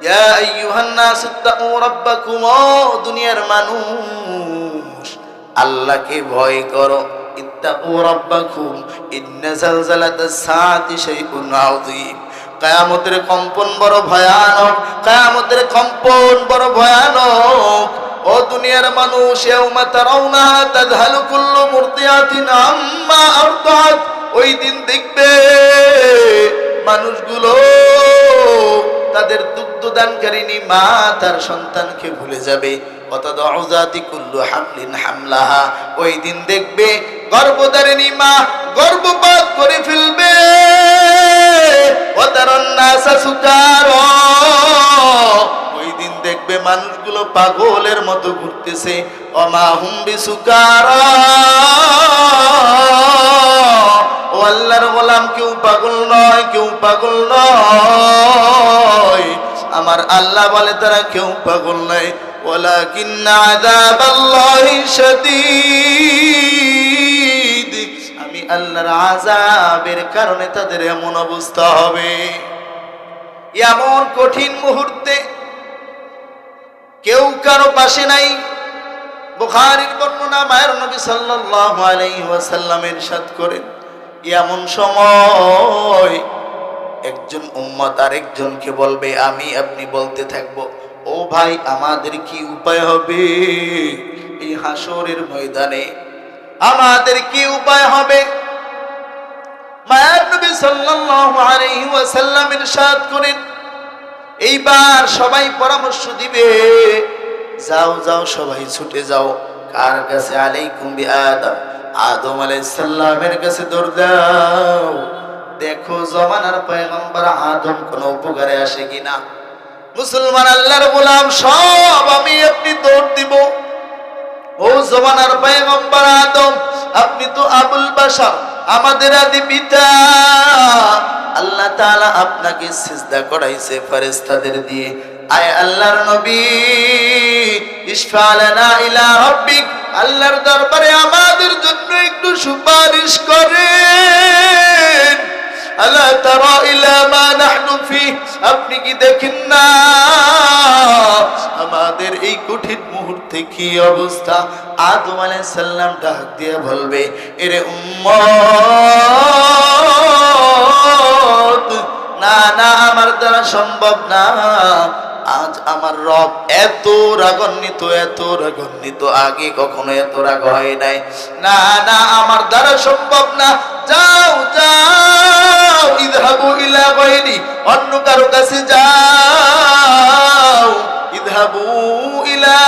ইয়া আইয়ুহান নাস ইত্তাকু রাব্বাকুম, ও দুনিয়ার মানুষ আল্লাহকে ভয় করো। ইত্তাকু রাব্বাকুম ইন্না জালজালাতাস সাআতি শাইউন আযীম, কিয়ামতের কম্পন বড় ভয়ানক, কিয়ামতের কম্পন বড় ভয়ানক। ও দুনিয়ার মানুষ, ইয়াউমা তারাউনা তাযহালু কুল্লু মুরদিয়াতিন আম্মা আরদাত, ওই দিন দেখবে মানুষগুলো তাদের দুগ্ধদানকারিণী মা তার সন্তানকে ভুলে যাবে। ওয়াতাদউ যাতি কুল্লু হামলিন হামলাহা, ওই দিন দেখবে গর্ভধারিণী মা গর্ভপাত করে ফেলবে। ওয়াতারান নাসা সুকারা, ওই দিন দেখবে মানুষগুলো পাগলের মতো ঘুরতেছে। ওমা হুম বিসুকারা, ও আল্লাহর গোলাম, কেউ পাগল নয়, কেউ পাগল নয়। আমার আল্লাহ বলে তারা কেউ পাগল নয়। ওয়ালাকিন্না আযাবাল্লাহি শাদীদ, আমি আল্লাহর আযাবের কারণে তাদের এমন অবস্থা হবে। এমন কঠিন মুহূর্তে কেউ কারো পাশে নাই। বুখারীর বর্ণনা, মায়ের নবী সাল্লাল্লাহু আলাইহি ওয়াসাল্লাম ইরশাদ করেন, এমন সময় একজন উম্মত আরেকজনকে বলবে, আমি আপনি বলতে থাকবো, ও ভাই আমাদের কি উপায় হবে এই হাসরের ময়দানে, আমাদের কি উপায় হবে? মায়ের নবী সাল্লাল্লাহু আলাইহি ওয়াসাল্লাম ইরশাদ করেন, এইবার সবাই পরামর্শ দিবে, যাও যাও সবাই ছুটে যাও, কার কাছে? আলাইকুম বিআদম, আদম আলাইহিস সালামের কাছে দৌড় দাও, দেখো জমানার পয়গম্বর আদম কোন উপকারে আসে কিনা। মুসলমান আল্লাহর গোলাম সব আমি আপনি দৌড় দিব, ও জমানার পয়গম্বর আদম, আপনি তো আবুল বাশার, আমাদের আদি পিতা। আল্লাহ তাআলা আপনাকে সিজদা করাইছে ফেরেশতাদের দিয়ে। আয় আল্লাহর নবী, ইশফা লানা ইলা রাব্বিক, আল্লাহর দরবারে আমাদের জন্য একটু সুপারিশ করেন। আলা তারা ইলা মা নাহনু ফি, আপনি কি দেখেন না আমাদের এই কঠিন মুহূর্তে কি অবস্থা? আদম আলাইহিস সালাম ডাক দিয়ে বলবে, এরে উম্মত, না না আমার দ্বারা সম্ভব না, আজ আমার রব এত রাগান্বিত, এত রাগান্বিত, আগে কখনো এত রাগ হয় নাই, না না আমার দ্বারা সম্ভব না, যাও যাও, ইযহাবু ইলা গায়রি, অন্য কারো কাছে যাও, ইযহাবু ইলা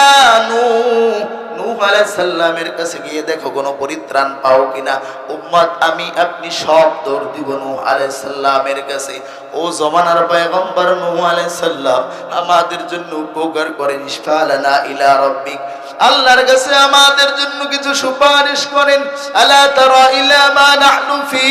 নূহ আলাইহিস সালামের কাছে গিয়ে দেখো কোনো পরিত্রাণ পাও কিনা। উম্মত আমি আপনি সব দৌড় দিব নূহ আলাইহিস সালামের কাছে। ও জমানার পয়গম্বর নূহ আলাইহিস সালাম আমাদের জন্য উপকার করেন, ইশফা লানা ইলা রাব্বিক, আল্লাহর কাছে আমাদের জন্য কিছু সুপারিশ করেন। আলা তারা ইলা মা নাহনু ফি,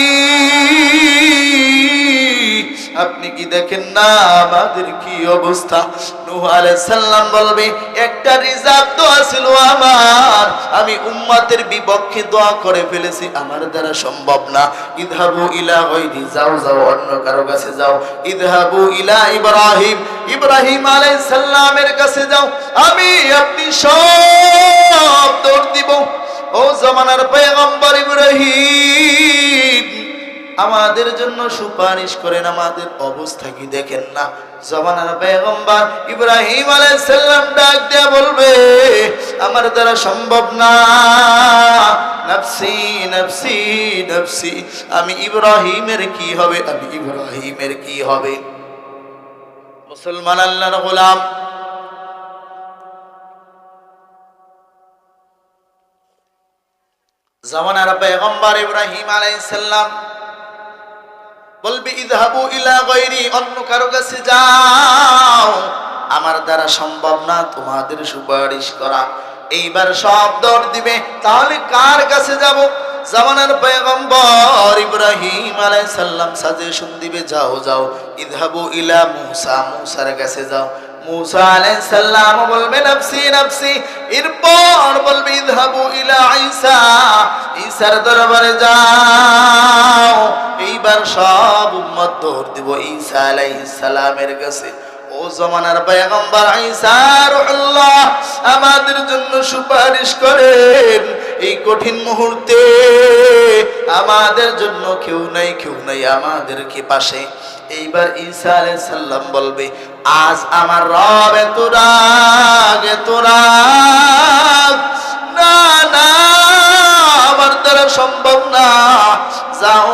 আপনি কি দেখেন না আমাদের কি অবস্থা? নূহ আলাইহিস সালাম বলবে, একটা রিজার্ভ দোয়া ছিল আমার, আমি উম্মতের বিপক্ষে দোয়া করে ফেলেছি, আমার দ্বারা সম্ভব না। ইযহাবু ইলা গায়রি, যাও যাও অন্য কারো কাছে যাও। ইযহাবু ইলা ইব্রাহিম, ইব্রাহিম আলাইহিস সালামের কাছে যাও, আমি আপনি সব দৌড় দিব। ও জামানার পয়গম্বর ইব্রাহিম আমাদের জন্য সুপারিশ করেন, আমাদের অবস্থা কি দেখেন না? জামানার পয়গম্বর ইব্রাহিম আলাইহিস সালাম ডাক দেয়া বলবে, আমার দ্বারা সম্ভব না, নফসি নফসি নফসি, আমি ইব্রাহিমের কি হবে, আমি ইব্রাহিমের কি হবে? মুসলমান আল্লাহর গোলাম, জামানার পয়গম্বর ইব্রাহিম আলাইহিস সালাম বলবে, ইযহাবু ইলা গায়রি, অন্য কারো কাছে যাও, আমার দ্বারা সম্ভব না তোমাদের সুপারিশ করা। এইবার সব দৌড় দিবে, তাহলে কার কাছে যাব? জামানার পয়গম্বর ইব্রাহিম আলাইহিস সালাম সাজেশন দিবে, যাও যাও, ইযহাবু ইলা মূসা, মূসার কাছে যাও। মূসা আলাইহিস সালাম বলবে, নফসি নফসি, এরপর বলবে, ইযহাবু ইলা ঈসা, ঈসার দরবারে যাও। এইবার সব উম্মত দৌড় দিব ঈসা আলাইহিস সালামের কাছে। ও ও জমানার পয়গম্বর ঈসা রুহুল্লাহ আমাদের জন্য সুপারিশ করেন। এই কঠিন মুহূর্তে আমাদের জন্য কেউ নাই আমাদেরকে পাশে। এইবার ঈসা আলাইহিস সালাম বলবে, আজ আমার রব এত রাগ না না, আমার দ্বারা সম্ভব না। যাও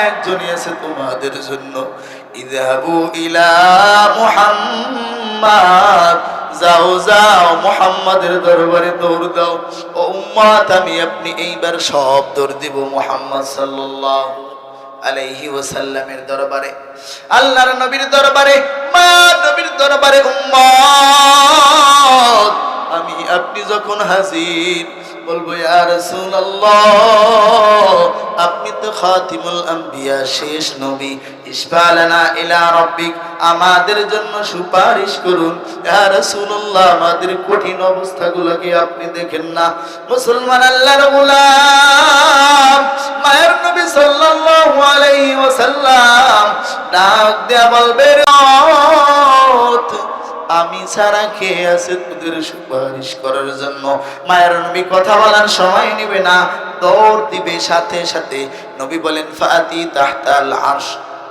একজনই আছে তোমাদের জন্য, ইযহাবু ইলা মুহাম্মাদ, যাও মুহাম্মাদের দরবারে দৌড় দাও। ও উম্মত, আমি আপনি এইবার সব দৌড় দিব মুহাম্মদ সাল্লাল্লাহু আলাইহি ওয়াসাল্লামের দরবারে, আল্লাহর নবীর দরবারে, মা নবীর দরবারে। উম্মত, আমি আপনি যখন হাজির, বলবো ইয়া রাসূলুল্লাহ, আপনি তো খাতিমুল আম্বিয়া, শেষ নবী, ইশফালানা ইলা রাব্বিক, আমাদের জন্য সুপারিশ করুন। ইয়া রাসূলুল্লাহ, আমাদের কঠিন অবস্থাগুলোকে আপনি দেখেন না। মুসলমান আল্লাহর গোলাম মায়ের নবী সাল্লাল্লাহু আলাইহি ওয়াসাল্লাম ডাক দেয়া বলবে, আমি ছাড়া কে আছে তোদের সুপারিশ করার জন্য? মায়ের নবী কথা বলার সময় নেবে না, দৌড় দিবে সাথে সাথে। নবী বলেন, ফাতি তাহতাল আরশ,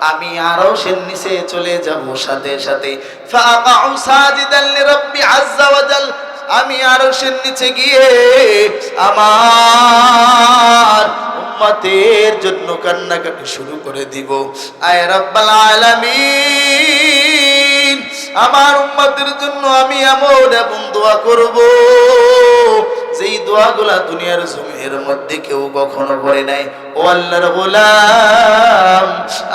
আমি আরশের নিচে চলে যাব সাথে সাথে। ফাআউ সাজিদান লিরাব্বি আযযা ওয়া জাল, আমি আরশের নিচে গিয়ে আমার উম্মতের জন্য কান্নাকাটি শুরু করে দিব। আয় রাব্বাল আলামিন, আমার উম্মতের জন্য আমি এমন দোয়া করব যেই দোয়াগুলা দুনিয়ার জমিনের মধ্যে কেউ কখনো করে নাই। ও আল্লাহর গোলাম,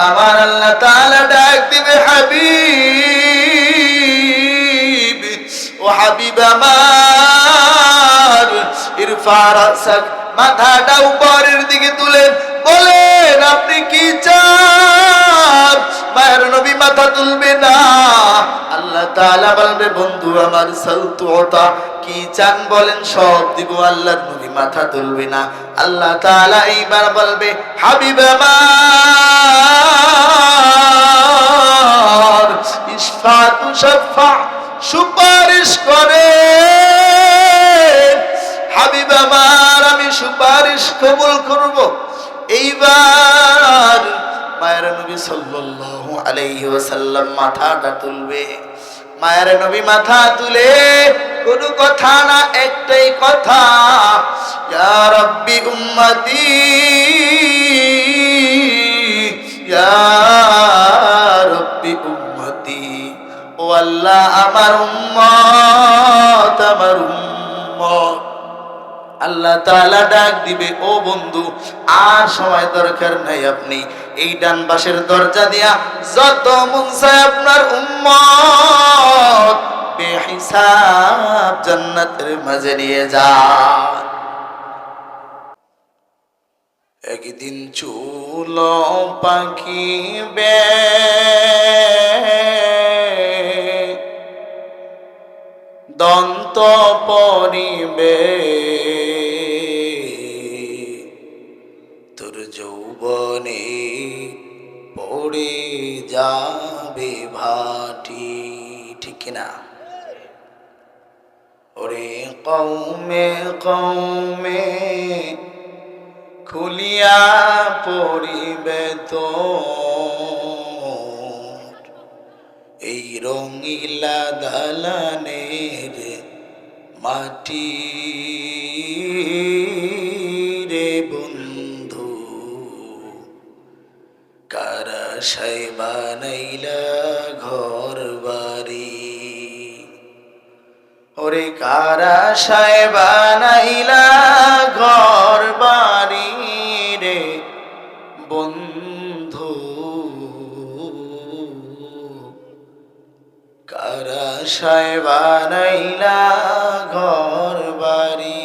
আমার আল্লাহ তাআলা ডাক দিবে, হাবিব, ও হাবিব আমার, ইরফা রাসাক, মাথাটা উপরের দিকে তুলেন, বলেন আপনি কি চান? মায়ের নবী মাথা তুলবে না। আল্লাহ তাআলা বলবে, বন্ধু আমার, সালতুতা, কি চান বলেন, সব দিব। আল্লাহর নবী মাথা তুলবে না। আল্লাহ তাআলা এইবার বলবে, হাবিব আমার, ইশফাতু শাফা, সুপারিশ করে। হাবিব আমার, আমি সুপারিশ কবুল করব। এইবার মায়ের নবী সাল্লাল্লাহু আলাইহি ওয়াসাল্লাম মাথাটা তুলবে। মায়ের নবী মাথা তুলে কোনো কথা না, একটাই কথা, ইয়া রাব্বি উম্মতি, ইয়া রাব্বি উম্মতি, ও আল্লাহ আমার উম্মত, আমার উম্মত। আল্লাহ তাআলা ডাক দিবে, ও বন্ধু, আর সময় দরকার নাই, আপনি এই ডান পাশের দরজা দিয়া যত মন চায় আপনার উম্মত বেহিসাব জান্নাতের মাঝে নিয়ে যান। একদিন চুল পাকিবে, দন্ত পরিবে, তোর যৌবনে পড়ে যাবে ভাটি, ঠিক কিনা? ওরে কওমে কওমে খুলিয়া পড়িবে তো এই রঙিলা দালানের মাটি রে বন্ধু, কারা সাই বানাইলা ঘর বাড়ি, ওরে কারা সাই বানাইলা ঘর বাড়ি রে বন্ধু, কারা সাই বানাইলা ঘর বাড়ি।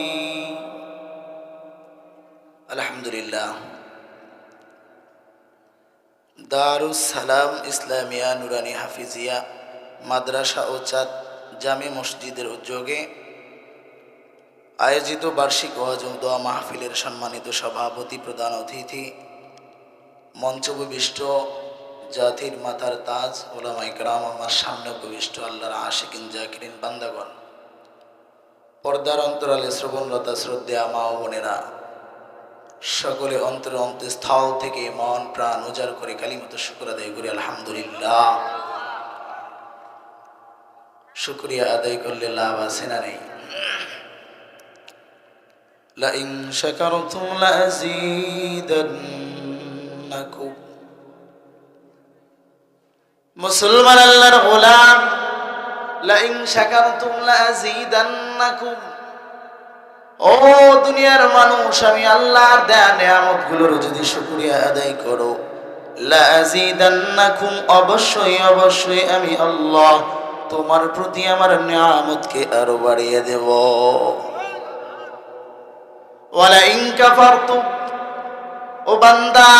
আলহামদুলিল্লাহ, দারুস সালাম ইসলামিয়া নুরানি হাফিজিয়া মাদ্রাসা ও চাঁদ জামে মসজিদের উদ্যোগে আয়োজিত বার্ষিক ওয়াজ ও দোয়া মাহফিলের সম্মানিত সভাপতি, প্রধান অতিথি, মঞ্চবিষ্ট জাতির মাথার তাজ ওলামায়ে কেরাম, আমার সামনে উপবিষ্ট আল্লাহর আশিকিন জাকিরিন বান্দাগণ, পর্দার অন্তরালে শ্রবণরতা শ্রদ্ধেয়া মা ও বোনেরা, সকলে অন্তর অন্তঃস্থল থেকে মন প্রাণ উজাড় করে কালিমাতুশ শুকর আদায় করি আলহামদুলিল্লাহ। শুকরিয়া আদায় করলে লাভ আছে না নেই? লাইন শাকারতুম লাযীদান্নাকুম। মুসলমান আল্লাহর গোলাম, লাইন শাকারতুম লাযীদান্নাকুম। ও দুনিয়ার মানুষ, আমি আল্লাহর দেয়া নিয়ামতগুলোর যদি শুকরিয়া আদায় করো, লাযীদান্নাকুম, অবশ্যই অবশ্যই আমি আল্লাহ তোমার প্রতি আমার নিয়ামতকে আরো বাড়িয়ে দেব। ওয়ালা ইন কাফারতুম, ও বান্দা,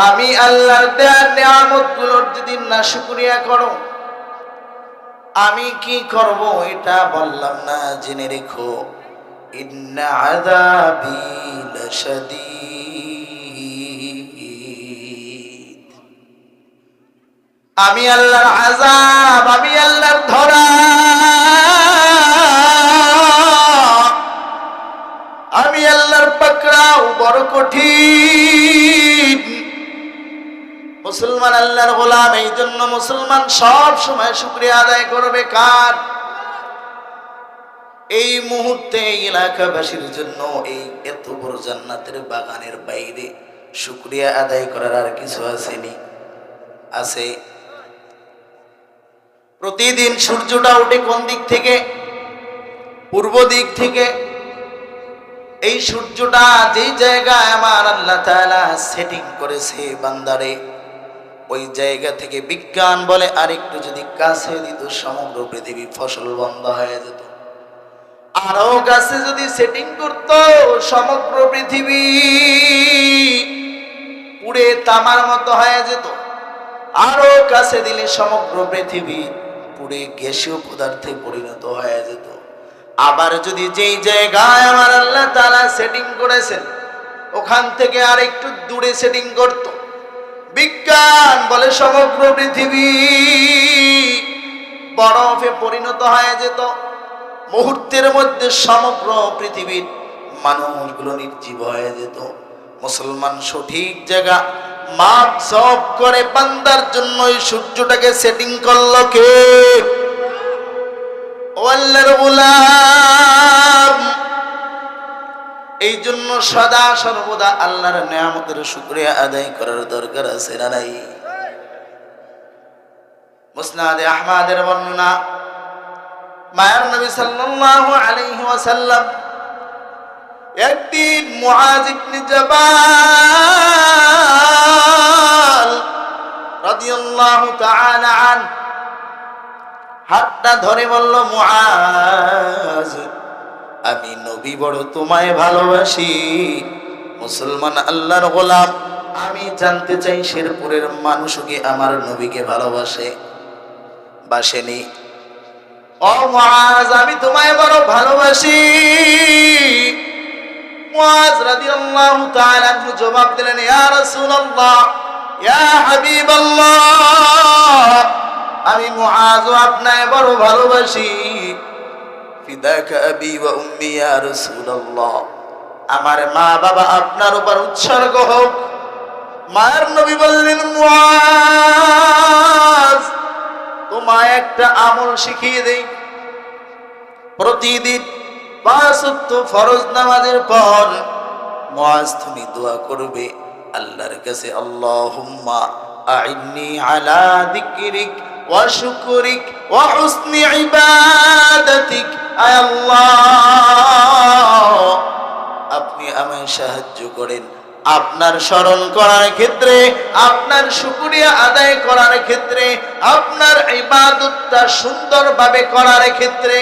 আমি আল্লাহর দেয়া নিয়ামতগুলোর যদি না শুকরিয়া করো, আমি কি করব এটা বললাম না, জেনে রেখো, ইন্না আযাবি লাশাদীদ। আমি আল্লাহর আযাব, আমি আল্লাহর ধরা, আমি আল্লাহর পাকড়াও বড় কঠিন। মুসলমান আল্লাহর গোলাম, এই জন্য মুসলমান সব সময় শুকরিয়া আদায় করবে কার? এই মুহূর্তে এই এলাকাবাসীর জন্য এই এত বড় জান্নাতের বাগানের বাইরে শুকরিয়া আদায় করার আর কিছু আসেনি? আছে। প্রতিদিন সূর্যটা ওঠে কোন দিক থেকে? পূর্ব দিক থেকে। এই সূর্যটা যেই জায়গায় আমার আল্লাহ তাআলা সেটিং করেছে বান্দারে, ওই জায়গা থেকে বিজ্ঞান বলে আরেকটু যদি কাছে দিত সমগ্র পৃথিবী ফসল বন্ধ হয়ে যেত। আরো কাছে যদি সেটিং করত, সমগ্র পৃথিবী পুড়ে তামার মতো হয়ে যেত। আরো কাছে দিলে সমগ্র পৃথিবী পুড়ে গ্যাসীয় পদার্থে পরিণত হয়ে যেত। আবার যদি যেই জায়গায় আমার আল্লাহ তাআলা সেটিং করেছেন ওখান থেকে আরেকটু দূরে সেটিং করত, বিজ্ঞান বলে সমগ্র পৃথিবী বরফে পরিণত হয়ে যেত। মুহূর্তের মধ্যে সমগ্র পৃথিবীর মানুষগুলো নির্জীব হয়ে যেত। মুসলমান সঠিক জায়গা মাপ সব করে বান্দার জন্য এই সূর্যটাকে সেটিং করলো কে? ও আল্লাহর গোলাম, এই জন্য সদা সর্বদা আল্লাহর নিয়ামতের শুকরিয়া আদায় করার দরকার আছে না নাই? মুসনাদে আহমদের বর্ণনা, মায়ার নবী সাল্লাল্লাহু আলাইহি ওয়াসাল্লাম একদিন মুআজ ইবনে জাবাল রাদিয়াল্লাহু তাআলা আন হাতটা ধরে বলল, মুআজ, আমি নবী বড় তোমায় ভালোবাসি। মুসলমান আল্লাহর গোলাম, আমি জানতে চাই শেরপুরের মানুষও কি আমার নবীকে ভালোবাসে? বাসেনি? ও মুআজ, আমি তোমায় বড় ভালোবাসি। মুআজ রাদিয়াল্লাহু তাআলা আনহু জবাব দিলেন, ইয়া রাসূলুল্লাহ, ইয়া হাবিবাল্লাহ, আমি মুআজ আপনায় বড় ভালোবাসি। ফিদাকা আবি ওয়া উম্মি ইয়া রাসূলুল্লাহ, আমার মা বাবা আপনার উপর উৎসর্গ হোক। মায়ের নবী বললেন, মুআজ, তোমায় একটা আমল শিখিয়ে দেই। প্রতিদিন 5 ওয়াক্ত ফরজ নামাজের পর মুআজ তুমি দোয়া করবে আল্লাহর কাছে, আল্লাহুম্মা আইন্নি আলা যিকরিক ওয়া শুকরিক ওয়া হুসনি ইবাদাতিক। আয় আল্লাহ, আপনি আমায় সাহায্য করেন আপনার স্মরণ করার ক্ষেত্রে, আপনার শুকরিয়া আদায় করার ক্ষেত্রে, আপনার ইবাদতটা সুন্দরভাবে করার ক্ষেত্রে।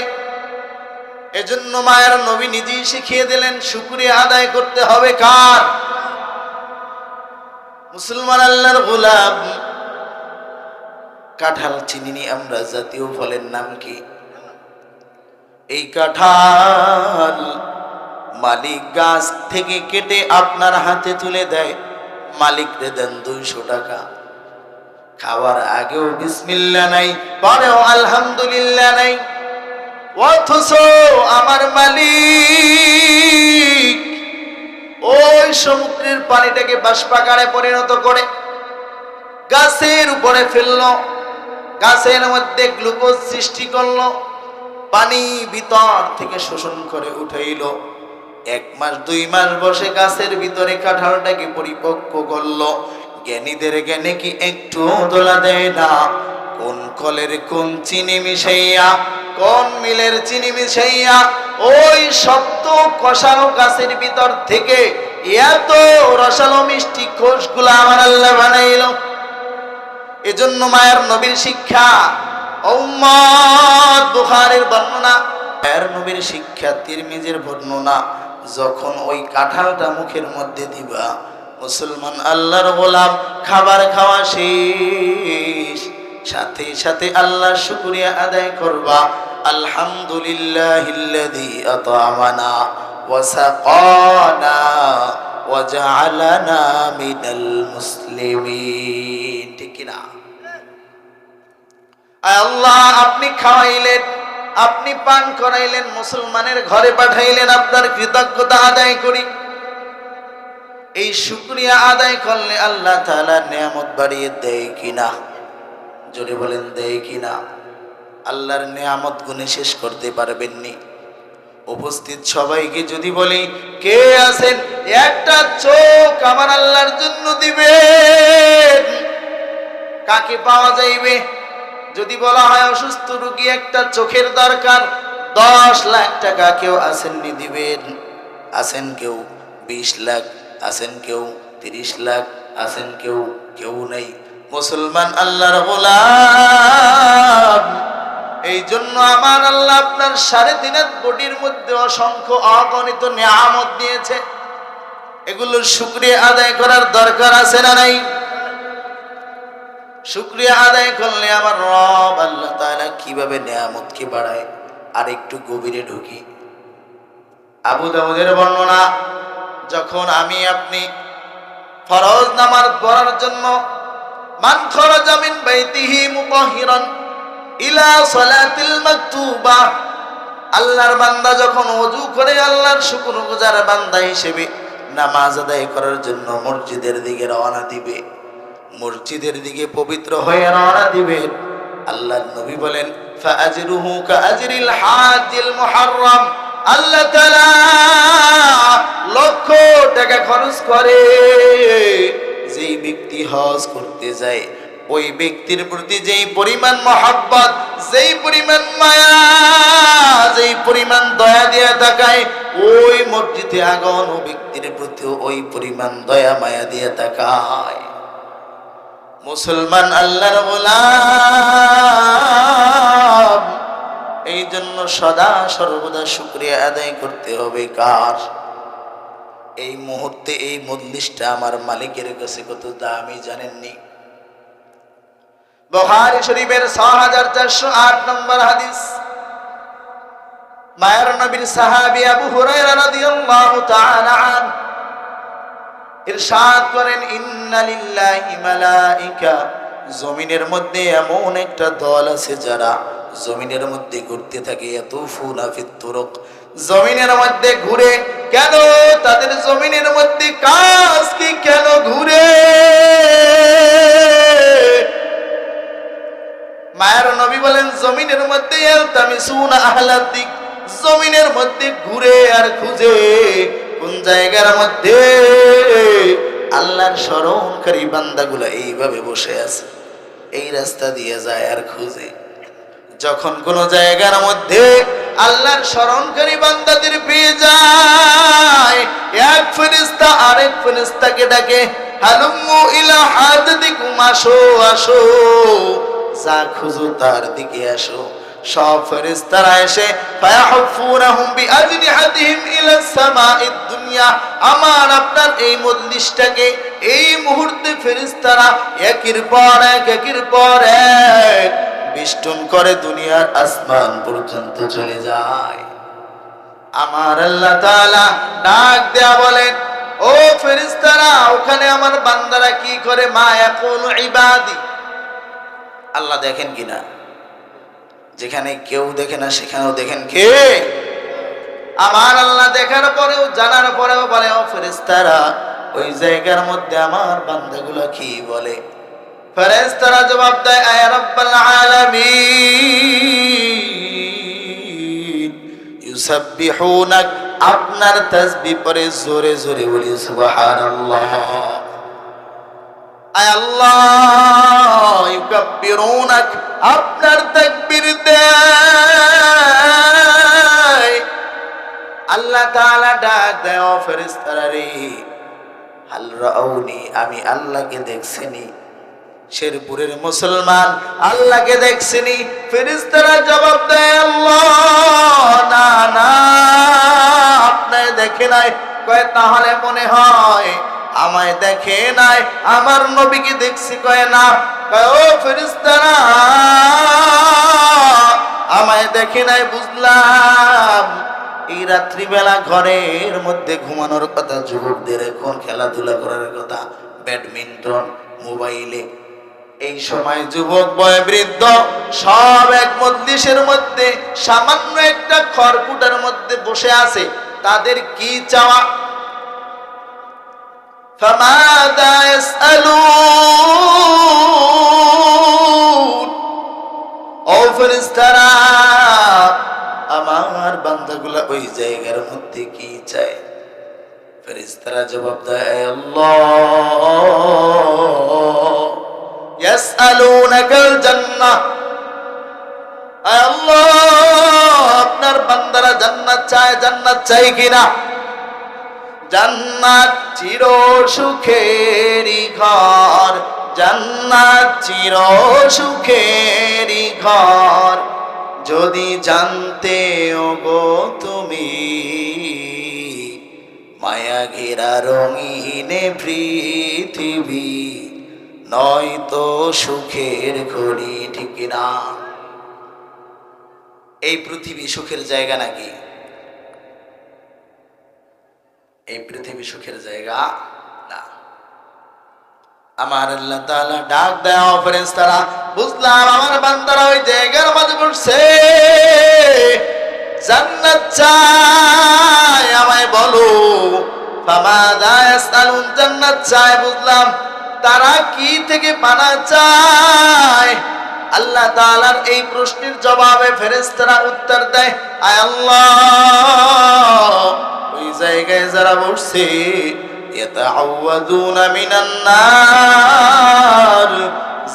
এজন্য মায়ের নবী নিজেই শিখিয়ে দিলেন শুকরিয়া আদায় করতে হবে কার? মুসলমান আল্লাহর গোলাম, কাঁঠাল চিনিনি আমরা, জাতীয় ফলের নাম কি? এই কাঁঠাল মালিক গাছ থেকে কেটে আপনার হাতে তুলে দেয়, মালিকরে দেন 200 টাকা। খাওয়ার আগেও বিসমিল্লাহ নাই, পরেও আলহামদুলিল্লাহ নাই। অথচ আমার মালিক ওই সমুদ্রের পানিটাকে বাষ্পাকারে পরিণত করে গাছের উপরে ফেললো, গাছের মধ্যে গ্লুকোজ সৃষ্টি করলো, পানি ভিতর থেকে শোষণ করে উঠাইল। 1 মাস 2 মাস বসে গাছের ভিতরে কাঁঠালটাকে পরিপক্ক করলো। জ্ঞানীদের জ্ঞানে কি একটু দোলা দেয় না? কোন কলের কোন চিনি মিশাইয়া, কোন মিলের চিনি মিশাইয়া ওই শক্ত কষানো গাছের ভিতর থেকে এত রসালো মিষ্টি কোষগুলা আমার আল্লাহ বানাইল। এজন্য মায়ের নবীর শিক্ষা, উম্মত বুখারীর বর্ণনা, মায়ের নবীর শিক্ষা, তিরমিজির বর্ণনা, যখন ওই কাঁঠালটা মুখের মধ্যে দিবা, মুসলমান আল্লাহর গোলাম, খাবার খাওয়া শেষ, সাথে সাথে আল্লাহর শুকরিয়া আদায় করবা। আলহামদুলিল্লাহিল্লাযী আত'আমানা ওয়া সাকানা ওয়া জাআলানা মিনাল মুসলিমিন। ঠিক না? আল্লাহ আপনি খাওয়াইলেন, আপনি পান করাইলেন, মুসলমানের ঘরে পাঠাইলেন, আপনার কৃতজ্ঞতা আদায় করি। এই শুকরিয়া আদায় করলে আল্লাহ তাআলা নিয়ামত বাড়িয়ে দেয় কিনা? জোরে বলেন, দেয় কিনা? আল্লাহর নিয়ামত গুণে শেষ করতে পারবেননি। উপস্থিত সবাইকে যদি বলি, কে আছেন একটা চোখ আমার আল্লাহর জন্য দিবেন? কাকে পাওয়া যাইবে? যদি বলা হয় অসুস্থ রোগী একটা চোখের দরকার, 10 লাখ টাকা কেউ আসেননি দিবেন? আছেন কেউ 20 লাখ, আছেন কেউ 30 লাখ, আছেন কেউ, কেউ নেই। মুসলমান আল্লাহর গোলাম, এই জন্য আমার আল্লাহ আপনার 3.5 কোটির মধ্যে অসংখ্য অগণিত নিয়ামত দিয়েছে। এগুলোর শুকরিয়া আদায় করার দরকার আছে না নাই? শুকরিয়া আদায় করলে আমার রব আল্লাহ তাআলা কিভাবে নিয়ামতকে বাড়ায়, আর একটু গভীরে ঢুকি। আবু দাউদের বর্ণনা, যখন আমি আপনি ফরজ নামাজ পড়ার জন্য মান খরাজা মিন বাইতিহি মুতাহহিরান ইলা সালাতিল মাকতুবা, আল্লাহর বান্দা যখন ওযু করে আল্লাহর শুকরগুজার বান্দা হিসেবে নামাজ আদায় করার জন্য মসজিদের দিকে রওনা দিবে, মসজিদের দিকে পবিত্র হয়ে রওনা দিবে, আল্লাহর নবী বলেন ফাআজরুহু কাআজরিল হাজিল মুহাররম। আল্লাহ তাআলা লক্ষ টাকা খরচ করে যেই ব্যক্তি হজ করতে যায়, ওই ব্যক্তির প্রতি যেই পরিমাণ মহব্বত, যেই পরিমাণ মায়া, যেই পরিমাণ দয়া দিয়ে তাকায়, ওই মসজিদে আগন ও ব্যক্তির প্রতি ওই পরিমাণ দয়া মায়া দিয়ে তাকায়। মুসলমান আল্লাহর গোলাম, এই জন্য সদা সর্বদা শুকরিয়া আদায় করতে হবে কার? এই মুহূর্তে এই মজলিসটা আমার মালিকের কাছে কত দামি জানেননি? বুখারী শরীফের 6408 নম্বর হাদিস, মায়ের নবীর সাহাবী আবু হুরায়রা রাদিয়াল্লাহু তাআলা আন ইরশাদ করেন, ইন্না লিল্লাহি মালাইকা, জমিনের মধ্যে এমন একটা দল আছে যারা জমিনের মধ্যে ঘুরতে থাকে, ইয়াতুফুনা ফিত তুরুক, জমিনের মধ্যে ঘুরে। কেন? তাদের জমিনের মধ্যে কাজ কি? কেন ঘুরে? মায়ের নবী বলেন, জমিনের মধ্যে ইয়ালতামিসুনা আহলাদ দিক, জমিনের মধ্যে ঘুরে আর খুঁজে কোন জায়গার মধ্যে আল্লাহর স্মরণকারী বান্দাগুলো এইভাবে বসে আছে, এই রাস্তা দিয়ে যায় আর খুঁজে। যখন কোন জায়গার মধ্যে আল্লাহর স্মরণকারী বান্দাদের পেয়ে যায়, এক ফেরেশতা আরেক ফেরেশতাকে ডাকে, হালুম্মু ইলা হাদাতিকুম, আসো আসো, যা খুঁজো তার দিকে আসো। সব ফেরেশতারা এসে ফায়াহুফুনাহুম বিআজনিহাতিহিম ইলা সামাঈদ দুনিয়া, আমার আপনার এই মজলিসটাকে এই মুহূর্তে ফেরেশতারা একের পর এক একের পর এক বেষ্টন করে দুনিয়ার আসমান পর্যন্ত চলে যায়। আমার আল্লাহ তাআলা ডাক দেয়া বলেন, ও ফেরেশতারা, ওখানে আমার বান্দারা কি করে? মা ইয়াকুলু ইবাদি, আল্লাহ দেখেন কিনা? যেখানে কেউ দেখে না সেখানেও দেখেন কে? আমার আল্লাহ দেখার পরেও, জানার পরেও বলে, ও ফেরেশতারা, ওই জায়গার মধ্যে আমার বান্দাগুলো কি বলে? ফেরেশতারা জবাব দেয়, আয়া রাব্বাল আলামিন ইউসাব্বিহুনাক, আপনার তাসবিহ পড়ে জোরে জোরে বলি সুবহানাল্লাহ। আয় আল্লাহ ইউকাব্বিরুনাক, আপনার তাকবীর দেয়। আল্লাহ তাআলা ডাক দেয়, ও ফেরেশতারা রে, হাল রাউনি, আমি আল্লাহকে দেখছিনি? শেরপুরের মুসলমান আল্লাহকে দেখছিনি? ফেরেশতারা জবাব দেয়, আল্লাহ না না, আপনার দেখে নাই। কয় তাহলে মনে হয় আমায় দেখে নাই, আমার নবীকে দেখছি। কয় না। কয় ও ফেরেশতারা, আমায় দেখে নাই বুঝলাম। এই রাত্রিবেলা ঘরের মধ্যে ঘুমানোর কথা, যুবকদের এখন খেলাধুলা করার কথা, ব্যাডমিন্টন, মোবাইলে। এই সময় যুবক বয় বৃদ্ধ সব এক মজলিসের মধ্যে সামান্য একটা খড়কুটার মধ্যে বসে আছে। তাদের কি চাওয়া? ফামাদা ইয়াসআলুন, ও ফেরেশতারা, আমার বান্দাগুলা ওই জায়গার মধ্যে কি চায়? ফেরেশতারা জবাব দেয়, আল্লাহ ইয়াসআলুনাকাল জান্নাহ, আল্লাহ আপনার বান্দারা জান্নাত চায়। জান্নাত চাই কিনা? জান্নাত চির সুখেরই ঘর, জান্নাত চির সুখেরই ঘর। যদি জানতে ওগো তুমি, মায়া ঘেরা রঙিনে পৃথিবী, নয়তো সুখের ঘড়ি। ঠিক না? এই পৃথিবী সুখের জায়গা নাকি? এই পৃথিবী সুখের জায়গা না। আমার আল্লাহ তাআলা ডাক দেয়, ফেরেশতারা, বুঝলাম আমার বান্দারা ওই জায়গার মাঝে বসছে, জান্নাত চায়। আমায় বলো, ফামাযা ইয়াসআলুন, জান্নাত চায় বুঝলাম, তারা কি থেকে পানা চায়? আল্লাহ তাআলার এই প্রশ্নের জবাবে ফেরেশতারা উত্তর দেয়, আয় আল্লাহ ওই জায়গায় যারা বসছে, ইয়াতাআওয়াযুনা মিনান নার,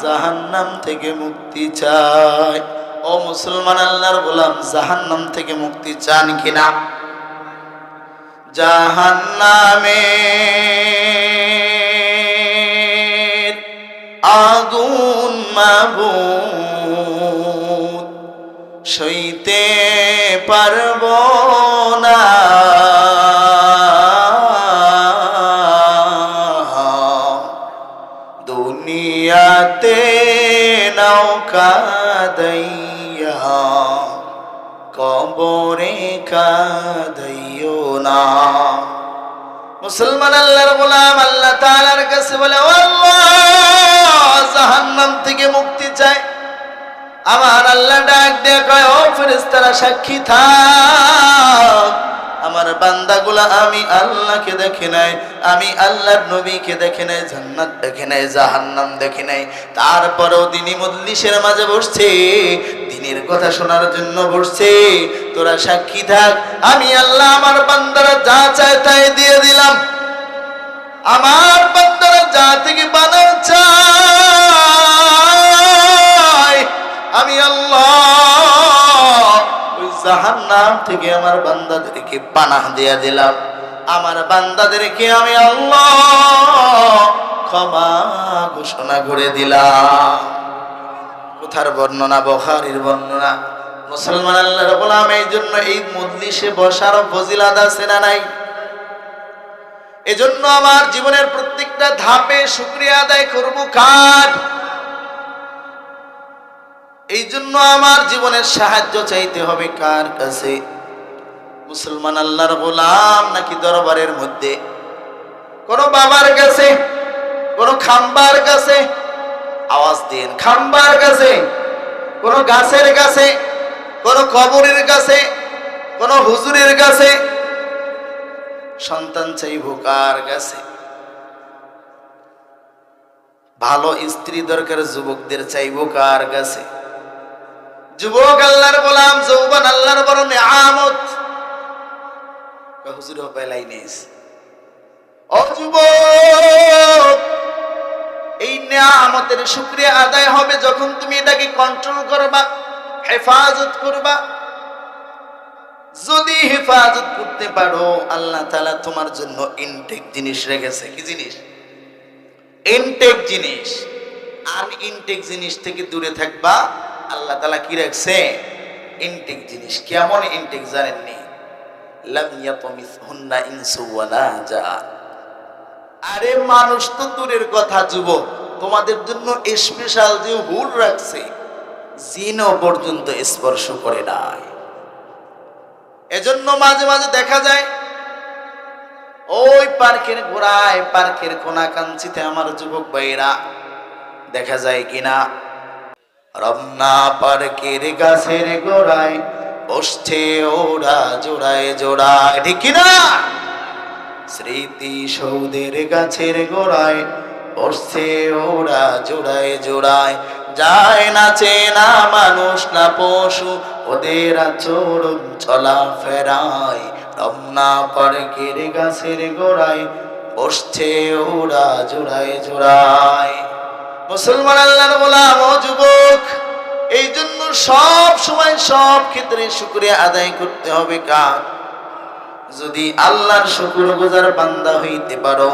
জাহান্নাম থেকে মুক্তি চায়। ও মুসলমান আল্লাহর গোলাম, জাহান্নাম থেকে মুক্তি চান কিনা? জাহান্নামের আগুন মাবুদ সইতে পারব না, দুনিয়াতে নৌকা দইয়া কবরে কাঁদিও না। মুসলমান আল্লাহর গোলাম আল্লাহ তাআলার কাছে বলে, ও আল্লাহ জাহান্নাম থেকে মুক্তি চায়। আমার আল্লাহ ডাক দিয়ে কয়, ও ফেরেশতারা সাক্ষী থাক, আমার বান্দাগুলা আমি আল্লাহকে দেখে নাই, আমি আল্লাহর নবীকে দেখে নাই, জান্নাত দেখে নাই, জাহান্নাম দেখে নাই। তারপরেও দিনী মজলিসের মাঝে বসছে, দিনের কথা শোনার জন্য বসছে। তোরা সাক্ষী থাক, আমি আল্লাহ আমার বান্দারা যা চায় তাই দিয়ে দিলাম। আমার বান্দারা যা থেকে বানা চায়, আমি আল্লাহ ওই জাহান্নাম থেকে আমার বান্দাদেরকে পানাহ দিয়ে দিলাম। আমার বান্দাদেরকে আমি আল্লাহ ক্ষমা ঘোষণা করে দিলাম। কোথার বর্ণনা? বুখারীর বর্ণনা। মুসলমান আল্লাহর গোলাম, এই জন্য এই মজলিসে বসার ফজিলত আছে না নাই? এজন্য আমার জীবনের প্রত্যেকটা ধাপে শুকরিয়া আদায় করব কার? এই জন্য আমার জীবনের সাহায্য চাইতে হবে কার কাছে? মুসলমান আল্লাহর গোলাম নাকি দরবারের মধ্যে? কোন বাবার কাছে, কোন খাম্বার কাছে, আওয়াজ দিন, খাম্বার কাছে, কোন গাছের কাছে, কোন কবরের কাছে, কোন হুজুরের কাছে সন্তান চাইবো কার কাছে? ভালো স্ত্রী দরকার যুবকদের চাইবো কার কাছে? যুবক আল্লাহর গোলাম, যৌবন আল্লাহর বড় নিয়ামত। হুজুর পেলাই নিস ও যুবক, এই নিয়ামতের শুকরিয়া আদায় হবে যখন তুমি এটাকে কন্ট্রোল করবা, হেফাজত করবা। যদি হেফাজত করতে পারো, আল্লাহ তাআলা তোমার জন্য ইনটেক জিনিস রেখেছে। কি জিনিস? ইনটেক জিনিস। আনইনটেক জিনিস থেকে দূরে থাকবা। আল্লাহ তাআলা কি রাখছে? ইনটেক জিনিস। কেমন ইনটেক জানেননি? লাম ইয়াতমিসহুন্না ইনসু ওয়ালা জান। আরে মানুষ তো দূরের কথা, যুবক, তোমাদের জন্য স্পেশাল যে হুর রাখছে, জিনও পর্যন্ত স্পর্শ করে নাই। এজন্য মাঝে মাঝে দেখা যায় ওই পার্কের গোড়ায়, পার্কের কোনা কাঞ্চিতে আমার যুবক ভাইরা দেখা যায় কিনা রমনা পার্কের গাছের গোড়ায় বসছে ওরা জোড়ায় জোড়ায়, ঠিক কিনা? স্মৃতি সৌধের গাছের গোড়ায় বসছে ওরা জোড়ায় জোড়ায়। যায় নাচে না মানুষ না পশু, ওদের আচরণ চলা ফেরায়। রমনা পার্কের গাছের গোড়ায় বসছে ওরা জোড়ায় জোড়ায়। মুসলমান আল্লাহর গোলাম ও যুবক, এই জন্য সব সময় সব ক্ষেত্রে শুকরিয়া আদায় করতে হবে কার? যদি আল্লাহর শুকরগুজার বান্দা হইতে পারো,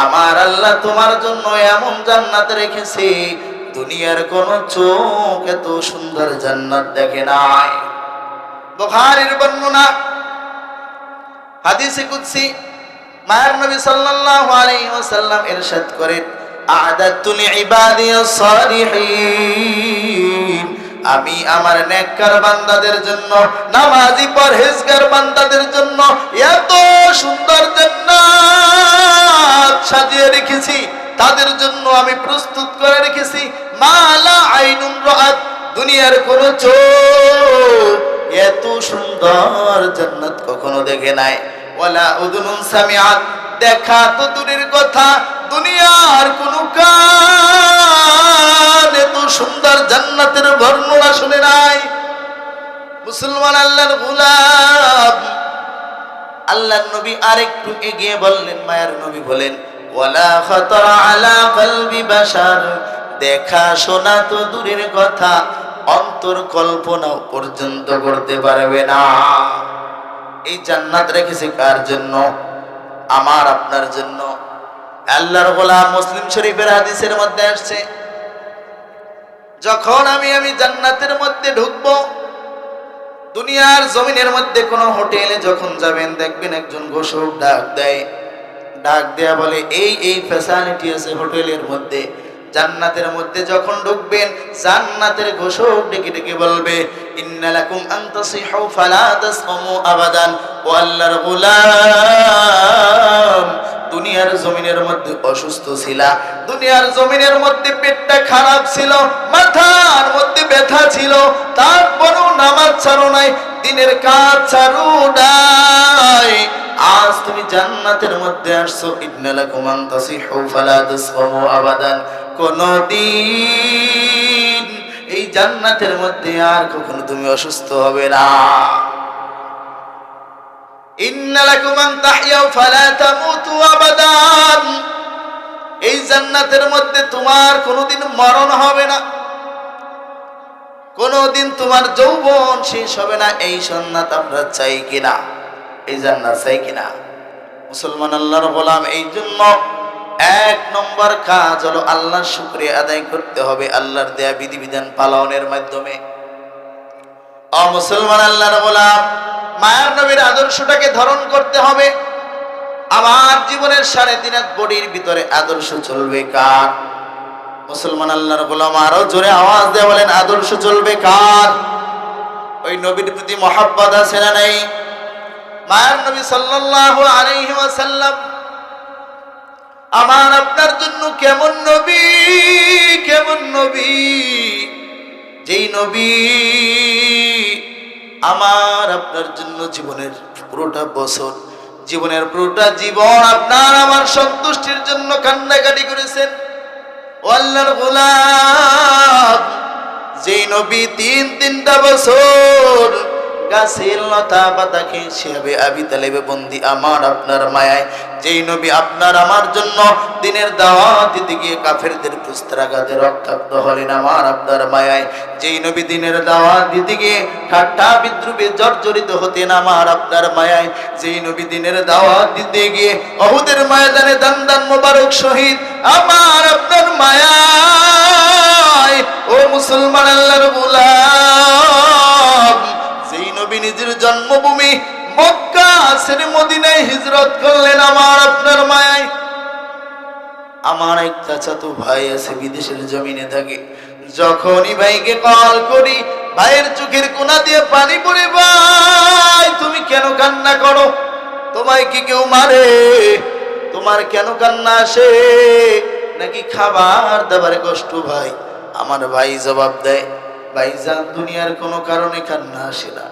আমার আল্লাহ তোমার জন্য এমন জান্নাত রেখেছে, দুনিয়ার কোন চোখ এত সুন্দর জান্নাত দেখে নাই। বুখারীর বর্ণনা, হাদিসে কুদসি, মায়ের নবী সাল্লাল্লাহু আলাইহি ওয়াসাল্লাম ইরশাদ করেন, আ'দাতু লিইবাদিয়াস সালিহিন, আমি আমার নেককার বান্দাদের জন্য, নামাজি পরহেজগার বান্দাদের জন্য এত সুন্দর জান্নাত সাজিয়ে রেখেছি, তাদের জন্য আমি প্রস্তুত করে রেখেছি। মালা আইনুন রাআত, দুনিয়ার কোন চোখ এত সুন্দর জান্নাত কখনো দেখে নাই। ওয়ালা উযুনুন সামিআত, দেখা তো দূরের কথা, দুনিয়ার কোন কান এত সুন্দর জান্নাতের বর্ণনা শুনে নাই। মুসলমান আল্লাহর গোলাম, আল্লাহর নবী আরেকটু এগিয়ে বললেন, মায়ের নবী বলেন, ওয়ালা খাতারা আলা কলবি বাশার, দেখা শোনা তো দূরের কথা, অন্তর কল্পনাও পর্যন্ত করতে পারবে না। এই জান্নাত রেখেছে কার জন্য? আমার আপনার জন্য। আল্লাহর গোলাম, মুসলিম শরীফের হাদিসের মধ্যে আসছে, যখন আমি জান্নাতের মধ্যে ঢুকবো, দুনিয়ার জমিনের মধ্যে কোন হোটেলে যখন যাবেন, দেখবেন একজন ঘোষক ডাক দেয়, ডাক দেয়া বলে, এই এই ফ্যাসিলিটি আছে হোটেলের মধ্যে। জান্নাতের মধ্যে যখন ঢুকবেন, জান্নাতের ঘোষক ডেকে ডেকে বলবে, ইন্নালাকুম আন তাসিহু ফালা তাসমু আবাদান। ও আল্লাহর গোলাম, দুনিয়ার জমিনের মধ্যে অসুস্থ ছিলা, দুনিয়ার জমিনের মধ্যে পেটটা খারাপ ছিল, মাথার মধ্যে ব্যথা ছিল, তারপরেও নামাজ ছাড়ো নাই, দিনের কাজ ছাড়ো নাই, আজ তুমি জান্নাতের মধ্যে আসছো। ইন্নালাকুম আন তাসিহু ফালা তাসমু আবাদান, কোনদিন এই জান্নাতের মধ্যে আর কখনো তুমি অসুস্থ হবে না। ইন্নালাকুম আন তাহইয়াউ ফালা তামুতু আবাদান, এই জান্নাতের মধ্যে তোমার কোনোদিন মরণ হবে না, কোনোদিন তোমার যৌবন শেষ হবে না। এই জান্নাত আমরা চাই কিনা? এই জান্নাত চাই কিনা? মুসলমান আল্লাহর গোলাম, এই জন্য এক নম্বর কাজ হলো আল্লাহর শুকরিয়া আদায় করতে হবে, আল্লাহর দেয়া বিধিবিধান পালনের মাধ্যমে। ও মুসলমান আল্লাহর গোলাম, মায়ের নবীর আদর্শটাকে ধারণ করতে হবে। আমার জীবনের 3.5 বডির ভিতরে আদর্শ চলবে কার? মুসলমান আল্লাহর গোলাম, আরো জোরে আওয়াজ দিয়ে বলেন, আদর্শ চলবে কার? ওই নবীর প্রতি মহব্বত আছে না নাই? মায়ের নবী সাল্লাল্লাহু আলাইহি ওয়াসাল্লাম আমার আপনার জন্য কেমন নবী, কেমন নবী, যেই নবী আমার আপনার জন্য জীবনের পুরোটা বছর, জীবনের পুরোটা জীবন আপনার আমার সন্তুষ্টির জন্য কান্নাকাটি করেছেন। ও আল্লাহর গোলাম, যেই নবী তিনটা বছর গাছের লতা পাতা খেয়ে আবি তালেবে বন্দি আমার আপনার মায়ায়, যেই নবী আপনার আমার জন্য দিনের দাওয়াত দিতে গিয়ে কাফেরদের পুস্তাঘাতে রক্তাক্ত হলেন আমার আপনার মায়ায়, যেই নবী দিনের দাওয়াত দিতে গিয়ে ঠাট্টা বিদ্রুপে জর্জরিত হতেন আমার আপনার মায়ায়, যেই নবী দিনের দাওয়াত দিতে গিয়ে উহুদের ময়দানে দান মোবারক শহীদ আমার আপনার মায়ায়। ও মুসলমান আল্লাহর গোলাম, যেই নবী নিজের জন্মভূমি মক্কা ছেড়ে মদিনায় হিজরত করলেন আমার আপনার মায়ায়। আমার এক চাচাতো ভাই আছে বিদেশের জমিনে থাকে, যখনই ভাইকে কল করি ভাইয়ের চোখের কোনা দিয়ে পানি পড়ে। ভাই তুমি কেন কান্না করো? তোমায় কি কেউ মারে? তোমার কেন কান্না আসে? নাকি খাবার দাবারে কষ্ট? ভাই আমার ভাই জবাব দেয়, ভাইজান দুনিয়ার কোনো কারণে কান্না আসে না,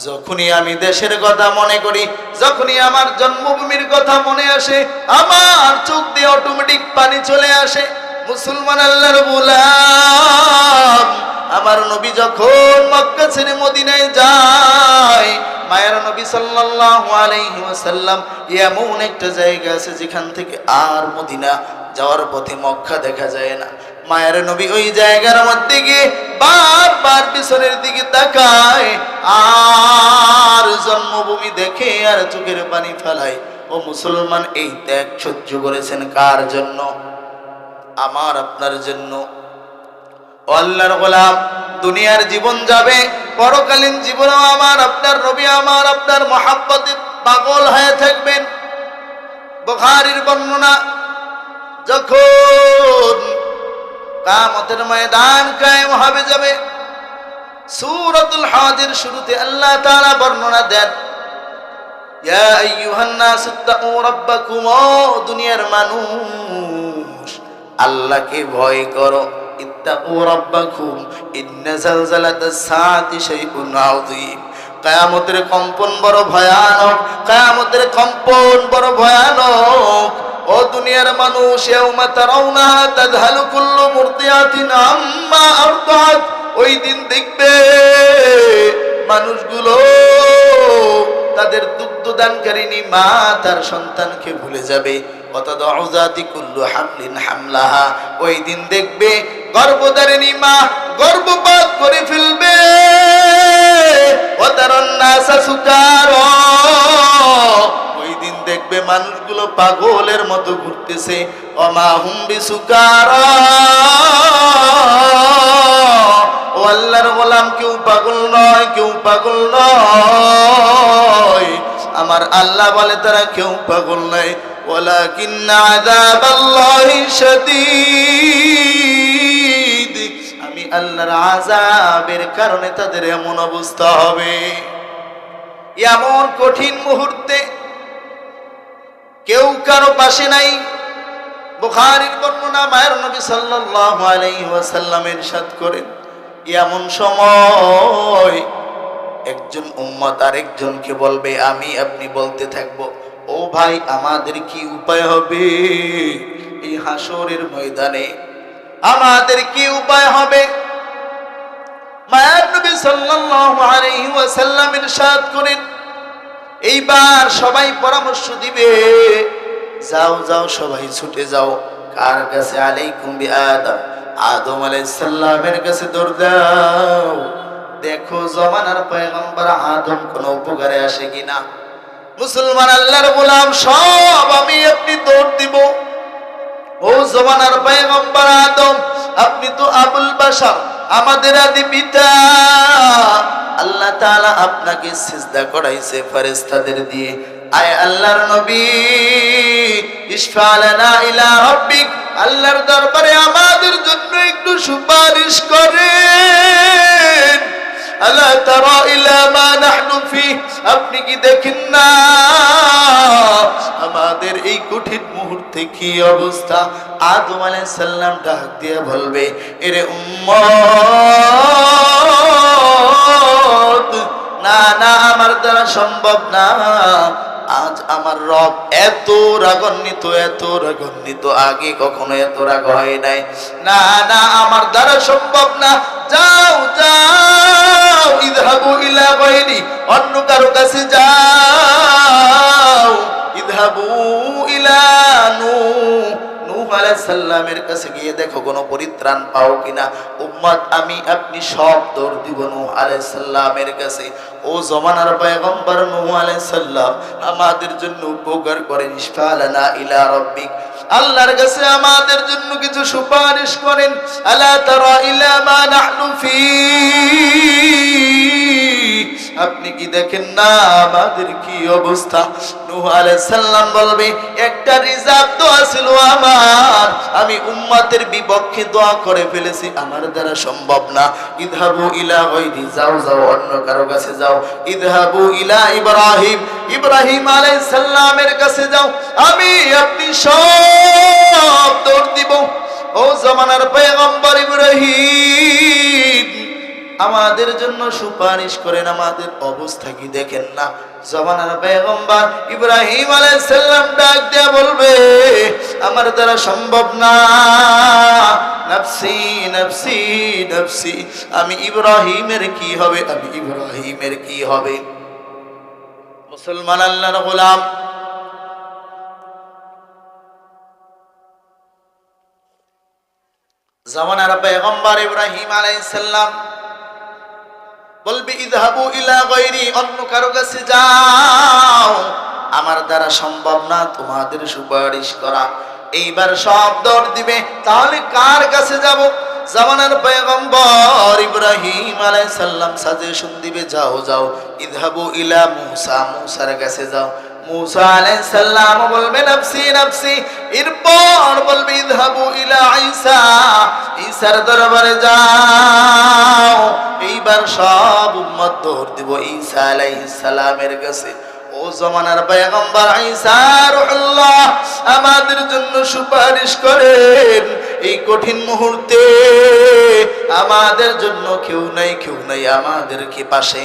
যখনই আমি দেশের কথা মনে করি, যখনই আমার জন্মভূমির কথা মনে আসে, আমার চোখ দিয়ে অটোমেটিক পানি চলে আসে। মুসলমান আল্লাহর গোলাম, আমার নবী যখন মক্কা ছেড়ে মদিনায় যায়, মায়ের নবী সাল্লাল্লাহু আলাইহি ওয়াসাল্লাম এমন একটা জায়গা আছে যেখান থেকে আর মদিনা যাওয়ার পথে মক্কা দেখা যায় না। মায়ের নবী ওই জায়গার মধ্যে গিয়ে বারবার পিছনের দিকে তাকায় আর জন্মভূমি দেখে আর চোখের পানি ফেলায়। ও মুসলমান, এই ত্যাগ সহ্য করেছেন কার জন্য? আমার আপনার জন্য। ও আল্লাহর গোলাম, দুনিয়ার জীবন যাবে, পরকালীন জীবনেও আমার আপনার নবী আমার আপনার মহাব্বতে পাগল হয়ে থাকবেন। বুখারীর বর্ণনা, যখন কিয়ামতের ময়দান কায়েম হবে যাবে, সূরাতুল হাজের শুরুতে আল্লাহ তাআলা বর্ণনা দেন, ইয়া আইয়ুহান নাস ইত্তাকু রাব্বাকুম, ও দুনিয়ার মানুষ আল্লাহকে ভয় করো। ইত্তাকু রাব্বাকুম ইন্না জালজালাতাস সাআতি শাইউন আযীম, কিয়ামতের কম্পন বড় ভয়ানক, কিয়ামতের কম্পন বড় ভয়ানক। ও দুনিয়ার মানুষ, ইয়াউমা তারাউনাহা তাযহালু কুল্লু মুরদিয়াতিন আম্মা আরদাত, ওই দিন দেখবে মানুষগুলো তাদের দুগ্ধদানকারিণী মা তার সন্তানকে ভুলে যাবে। ওয়াতাদউ যাতি কুল্লু হামলিন হামলাহা, ওই দিন দেখবে গর্ভধারিণী মা গর্ভপাত করে ফেলবে। ওয়াতারান নাসা সুকারা, ওই দিন দেখবে মানুষগুলো পাগলের মতো ঘুরতেছে। ওমা হুম বিসুকারা, ও আল্লাহর গোলাম, কেউ পাগল নয়, কেউ পাগল নয়। আমার আল্লাহ বলে তারা কেউ পাগল নয়। ওয়ালাকিন্না আযাবাল্লাহি শাদীদ, আমি আল্লাহর আযাবের কারণে তাদের এমন অবস্থা হবে। এমন কঠিন মুহূর্তে কেউ কারো পাশে নাই। বুখারীর বর্ণনা, মায়ের নবী সাল্লাল্লাহু আলাইহি ওয়াসাল্লাম ইরশাদ করেন, এমন সময় একজন উম্মত আরেকজনকে বলবে, আমি আপনি বলতে থাকবো, ও ভাই আমাদের কি উপায় হবে এই হাসরের ময়দানে? আমাদের কি উপায় হবে? মায়ের নবী সাল্লাল্লাহু আলাইহি ওয়াসাল্লাম ইরশাদ করেন, এইবার সবাই পরামর্শ দিবে, যাও যাও সবাই ছুটে যাও। কার কাছে? আলাইকুম বিআদম, আদম আলাইহিস সালামের কাছে দৌড় দাও, দেখো জমানার পয়গম্বর আদম কোন উপকারে আসে কিনা। মুসলমান আল্লাহর গোলাম, সব আমি আপনি দৌড় দিব। ও জমানার পয়গম্বর আদম, আপনি তো আবুল বাশার, আমাদের আদি পিতা। আল্লাহ তাআলা আপনাকে সিজদা করাইছে ফেরেশতাদের দিয়ে। আয় আল্লাহর নবী, ইশফা লানা ইলা রাব্বিক, আল্লাহর দরবারে আমাদের জন্য একটু সুপারিশ করেন। আলা তারা ইলা মা নাহনু ফি, আপনি কি দেখেন না আমাদের এই কঠিন মুহূর্তে কি অবস্থা? আদম আলাইহিস সালাম ডাক দিয়ে বলবে, এরে উম্মত, না না, আমার দ্বারা সম্ভব না। আজ আমার রব এত রাগান্বিত, এত রাগান্বিত, আগে কখনো এত রাগ হয় নাই। না না, আমার দ্বারা সম্ভব না। যাও যাও, ইযহাবু ইলা গায়রি, অন্য কারো কাছে যাও। ইযহাবু ইলা নূহ আলাইহিস সালামের কাছে গিয়ে দেখো কোনো পরিত্রাণ পাও কিনা। উম্মত, আমি আপনি সব দৌড় দিব নূহ আলাইহিস সালামের কাছে। ও জমানার পয়গম্বর নূহ আলাইহিস সালাম আমাদের জন্য উপকার করেন। ইশফালানা ইলা রাব্বিক, আল্লাহর কাছে আমাদের জন্য কিছু সুপারিশ করেন। আলা তারা ইলা মা নাহনু ফি, আপনি কি দেখেন না আমাদের কি অবস্থা? নূহ আলাইহিস সালাম বলবে, একটা রিজার্ভ দোয়া ছিল আমার, আমি উম্মতের বিপক্ষে দোয়া করে ফেলেছি, আমার দ্বারা সম্ভব না। ইযহাবু ইলা গায়রি, যাও যাও, অন্য কারো কাছে যাও। ইযহাবু ইলা ইব্রাহিম, ইব্রাহিম আলাইহিস সালামের কাছে যাও, আমি আপনি সব দৌড় দিব। ও জামানার পয়গম্বর ইব্রাহিম, আমাদের জন্য সুপারিশ করেন, আমাদের অবস্থা কি দেখেন না? জামানার পয়গম্বর ইব্রাহিম আলাইহিস সালাম ডাক দেয়া বলবে, আমার দ্বারা সম্ভব না। নফসি নফসি নফসি, আমি ইব্রাহিমের কি হবে, আমি ইব্রাহিমের কি হবে? মুসলমান আল্লাহর গোলাম, জামানার পয়গম্বর ইব্রাহিম আলাইহিস সালাম বলবে, ইযহাবু ইলা গায়রি, অন্য কারো কাছে যাও, আমার দ্বারা সম্ভব না তোমাদের সুপারিশ করা। এইবার সব দৌড় দিবে, তাহলে কার কাছে যাব? জামানার পয়গম্বর ইব্রাহিম আলাইহিস সালাম সাজেশন দিবে, যাও যাও, ইযহাবু ইলা মূসা, মূসার কাছে যাও। মূসা আলাইহিস সালাম বলবে, নফসি নফসি। এরপর বলবে, ইযহাবু ইলা ঈসা, ঈসার দরবারে যাও। এইবার সব উম্মত দৌড় দিব ঈসা আলাইহিস সালামের কাছে। ও জামানার পয়গম্বর ঈসা রূহুল্লাহ, আমাদের জন্য সুপারিশ করেন। এই কঠিন মুহূর্তে আমাদের জন্য কেউ নাই, কেউ নাই আমাদের কি পাশে।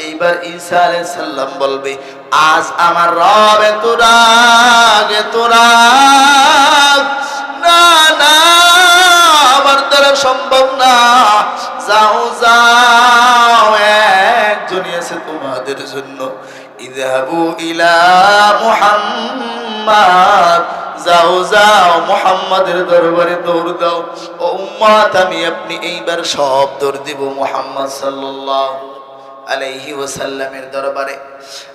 এইবার ঈসা আলাইহিস সালাম বলবে, আজ আমার রব এত রাগ, এত রাগ, না না, আমার দ্বারা সম্ভব না। যাও যাও, একজনই আছে তোমাদের জন্য। ইযহাবু ইলা মুহাম্মাদ, যাও যাও, মুহাম্মাদের দরবারে দৌড় দাও। ও উম্মত, আমি আপনি এইবার সব দৌড় দিব মুহাম্মদ সাল্লাল্লাহু আলাইহি ওয়াসাল্লামের দরবারে,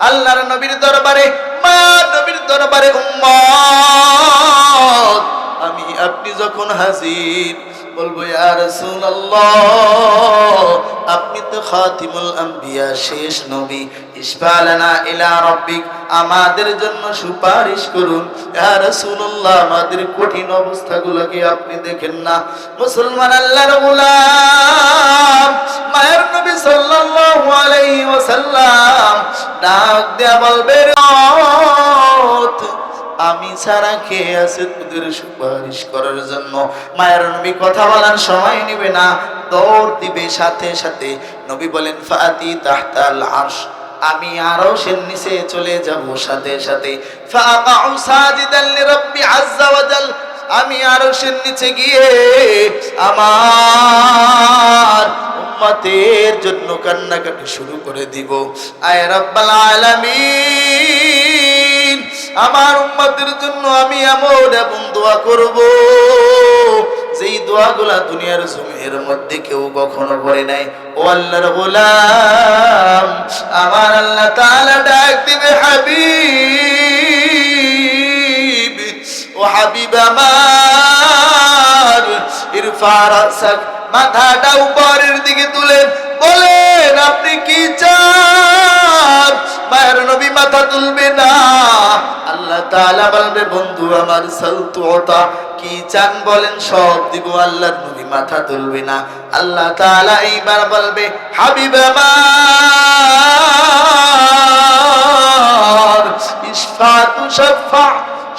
আল্লাহর নবীর দরবারে, মা নবীর দরবারে। উম্মত, আমি আপনি যখন হাজির, বলবো, ইয়া রাসূলুল্লাহ, আপনি তো খাতিমুল আম্বিয়া, শেষ নবী। ইশফালানা ইলা রাব্বিক, আমাদের জন্য সুপারিশ করুন। ইয়া রাসূলুল্লাহ, আমাদের কঠিন অবস্থাগুলোকে আপনি দেখেন না। মুসলমান আল্লাহর গোলাম, মায়ের নবী সাল্লাল্লাহু আলাইহি ওয়াসাল্লাম ডাক দেয়া বলবে, আমি ছাড়া কে আছে তোদের সুপারিশ করার জন্য? মায়ের নবী কথা বলার সময় নিবে না, দৌড় দিবে সাথে সাথে। নবী বলেন, ফাতি তাহতাল আরশ, আমি আরশের নিচে চলে যাব সাথে সাথে। ফাআউ সাজিদান লিরাব্বি আযযা ওয়া জাল, আমি আরশের নিচে গিয়ে আমার উম্মতের জন্য কান্নাকাটি শুরু করে দিব। আয় রব্বাল আলামিন, আমার উম্মতের জন্য আমি এমন এমন দোয়া করব, যেই দোয়াগুলা দুনিয়ার জমিনের মধ্যে কেউ কখনো করে নাই। ও আল্লাহর গোলাম, আমার আল্লাহ তাআলা ডাক দিবে, হাবিব, ও হাবিব আমার, ইরফা রাসাক, মাথাটা উপরের দিকে তুলেন, বলেন আপনি কি চান? মায়ের নবী মাথা তুলবে না। আল্লাহ তাআলা বলবে, বন্ধু আমার, সালতুতা, কি চান বলেন, সব দিব। আল্লাহর নবী মাথা তুলবে না। আল্লাহ তাআলা এইবার বলবে, হাবিব আমার, ইশফা তুশাফা,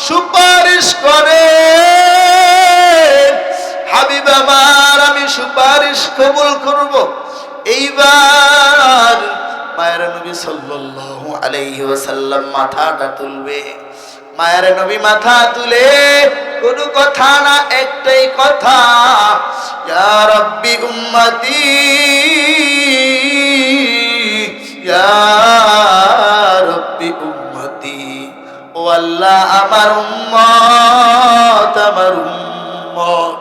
সুপারিশ করে হাবিব আমার, আমি সুপারিশ কবুল করব। এইবার মায়ের নবী সাল্লাল্লাহু আলাইহি ওয়াসাল্লাম মাথাটা তুলবে। মায়ের নবী মাথা তুলে কোনো কথা না, একটাই কথা, ইয়া রাব্বি উম্মতি, ইয়া রাব্বি উম্মতি, ও আল্লাহ আমার উম্মত, আমার উম্মত।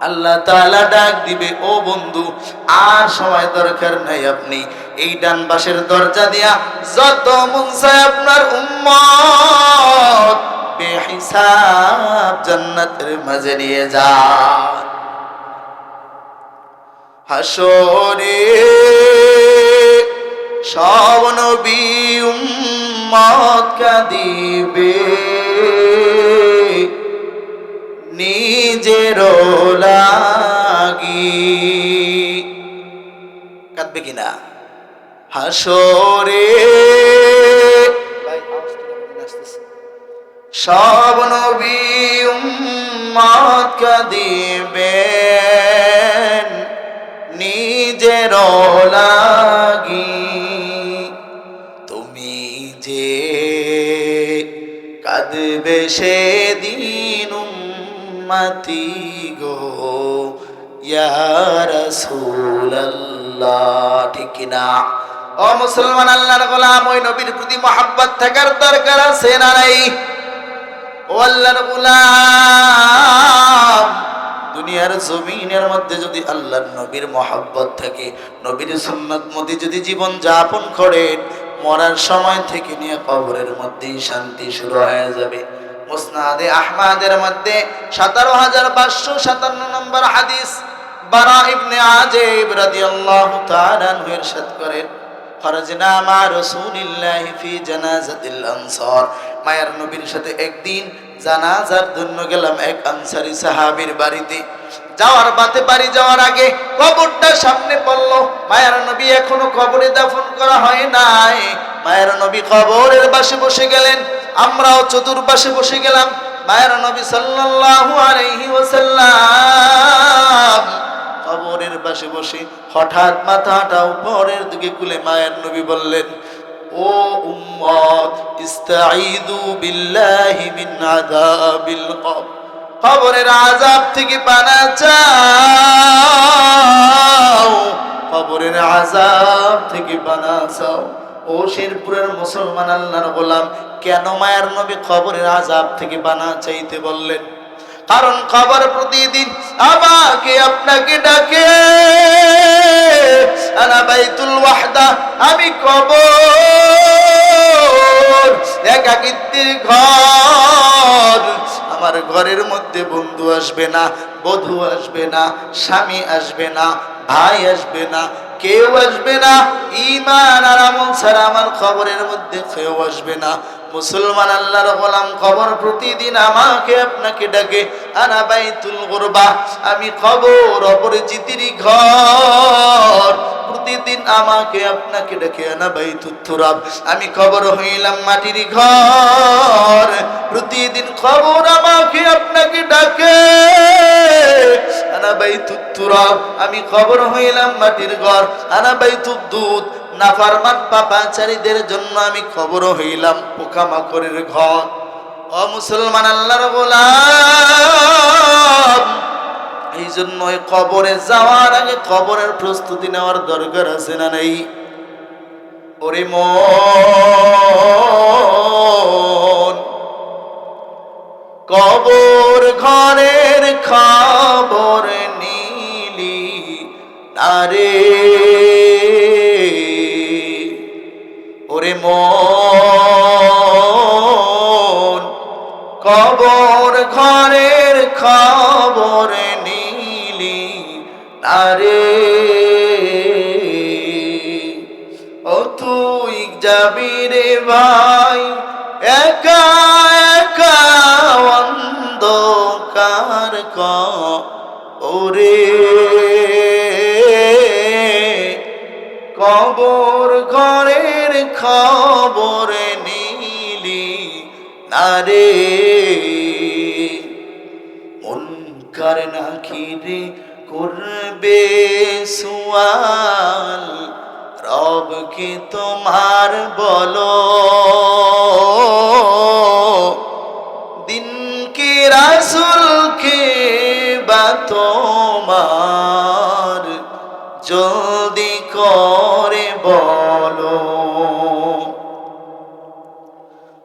আল্লাহ তাআলা ডাক দিবে, ও বন্ধু আর সময় দরকার নাই, আপনি এই ডান পাশের দরজা দিয়া যত মন চায় আপনার উম্মত বেহিসাব জান্নাতের মাঝে নিয়ে যান। হাসরে সব নবী উম্মত কাঁদিবে, নিজের লাগি। কাঁদবে কিনা? হাসরে সব নবী উম্মত কাঁদিবেন, নিজের লাগি। তুমি যে কাঁদবে সেদিন উম্মতি গো ইয়া রাসূলুল্লাহ, ঠিক কিনা? ও মুসলমান, আল্লাহর গোলাম, ওই নবীর প্রতি মহব্বত থাকার দরকার আছে না নাই? ও আল্লাহর গোলাম, দুনিয়ার জমিনের মধ্যে যদি আল্লাহর নবীর মহব্বত থাকে, নবীর সুন্নাত মতে যদি জীবন যাপন করেন, মরার সময় থেকে নিয়ে কবরের মধ্যেই শান্তি শুরু হয়ে যাবে। মুসনাদে আহমদের মধ্যে 17,557 নম্বর হাদিস, বারা ইবনে আজিব রাদিয়াল্লাহু তাআলা আনহু ইরশাদ করেন, খরজনা মা রাসূলিল্লাহি ফি জানাজাতিল আনসার, মায়ের নবীর সাথে একদিন জানাজার জন্য গেলাম এক আনসারী সাহাবীর বাড়িতে। যাওয়ার বাতে বাড়ি যাওয়ার আগে কবরটা সামনে পড়ল। মায়ের নবী এখনো কবরে দাফন করা হয় নাই। মায়ের নবী কবরের পাশে বসে গেলেন, আমরাও চতুর্পাশে বসে গেলাম। মায়ের নবী সাল্লাল্লাহু আলাইহি ওয়াসাল্লাম কবরের পাশে বসে হঠাৎ মাথাটা উপরের দিকে তুলে মায়ের নবী বললেন, ও উম্মত, ইস্তাঈযু বিল্লাহি মিন আযাবিল কবর, কবরের আযাব থেকে পানা চাও, কবরের আযাব থেকে পানা চাও। ও শেরপুরের মুসলমান আল্লাহর গোলাম, কেন মায়ের নবী কবরের আযাব থেকে পানা চাইতে বললেন? কারণ কবর প্রতিদিন আমাকে আপনাকে ডাকে। আনা বাইতুল ওয়াহদা, আমি কবর, একাকিত্বের ঘর। আমার ঘরের মধ্যে বন্ধু আসবে না, বধূ আসবে না, স্বামী আসবে না, ভাই আসবে না, কেউ আসবে না। ঈমান আর আমল ছাড়া আমার কবরের মধ্যে কেউ আসবে না। মুসলমান আল্লাহর গোলাম, কবর প্রতিদিন আমাকে আপনাকে ডাকে। আনা বাইতুল গুরবা, আমি কবর, অপরিচিতির ঘর। প্রতিদিন আমাকে আপনাকে ডাকে। আনা বাইতুত তুরাব, আমি কবর হইলাম মাটির ঘর। প্রতিদিন কবর আমাকে আপনাকে ডাকে। আনা বাইতুত তুরাব, আমি কবর হইলাম মাটির ঘর। আনা বাইতুদ দুদ, নাফরমান পাপাচারীদের জন্য আমি কবর হইলাম পোকামাকড়ের ঘর। ও মুসলমান আল্লাহর গোলাম, এই জন্য কবরে যাওয়ার আগে কবরের প্রস্তুতি নেওয়ার দরকার আছে না নাই? ওরে মন, কবর ঘরের খবর নিলি নারে, ওরে মন, কবর ঘরের খবর নিলি নারে। ও তুই যাবি রে ভাই একা একা অন্ধকার ওরে, কবর ঘরের খবর নিলি নারে মুনকার নাকিরে করবে সুয়াল রব কি তোমার বলো দিন কি রাসূল কে বা তোমার জলদি করে বলো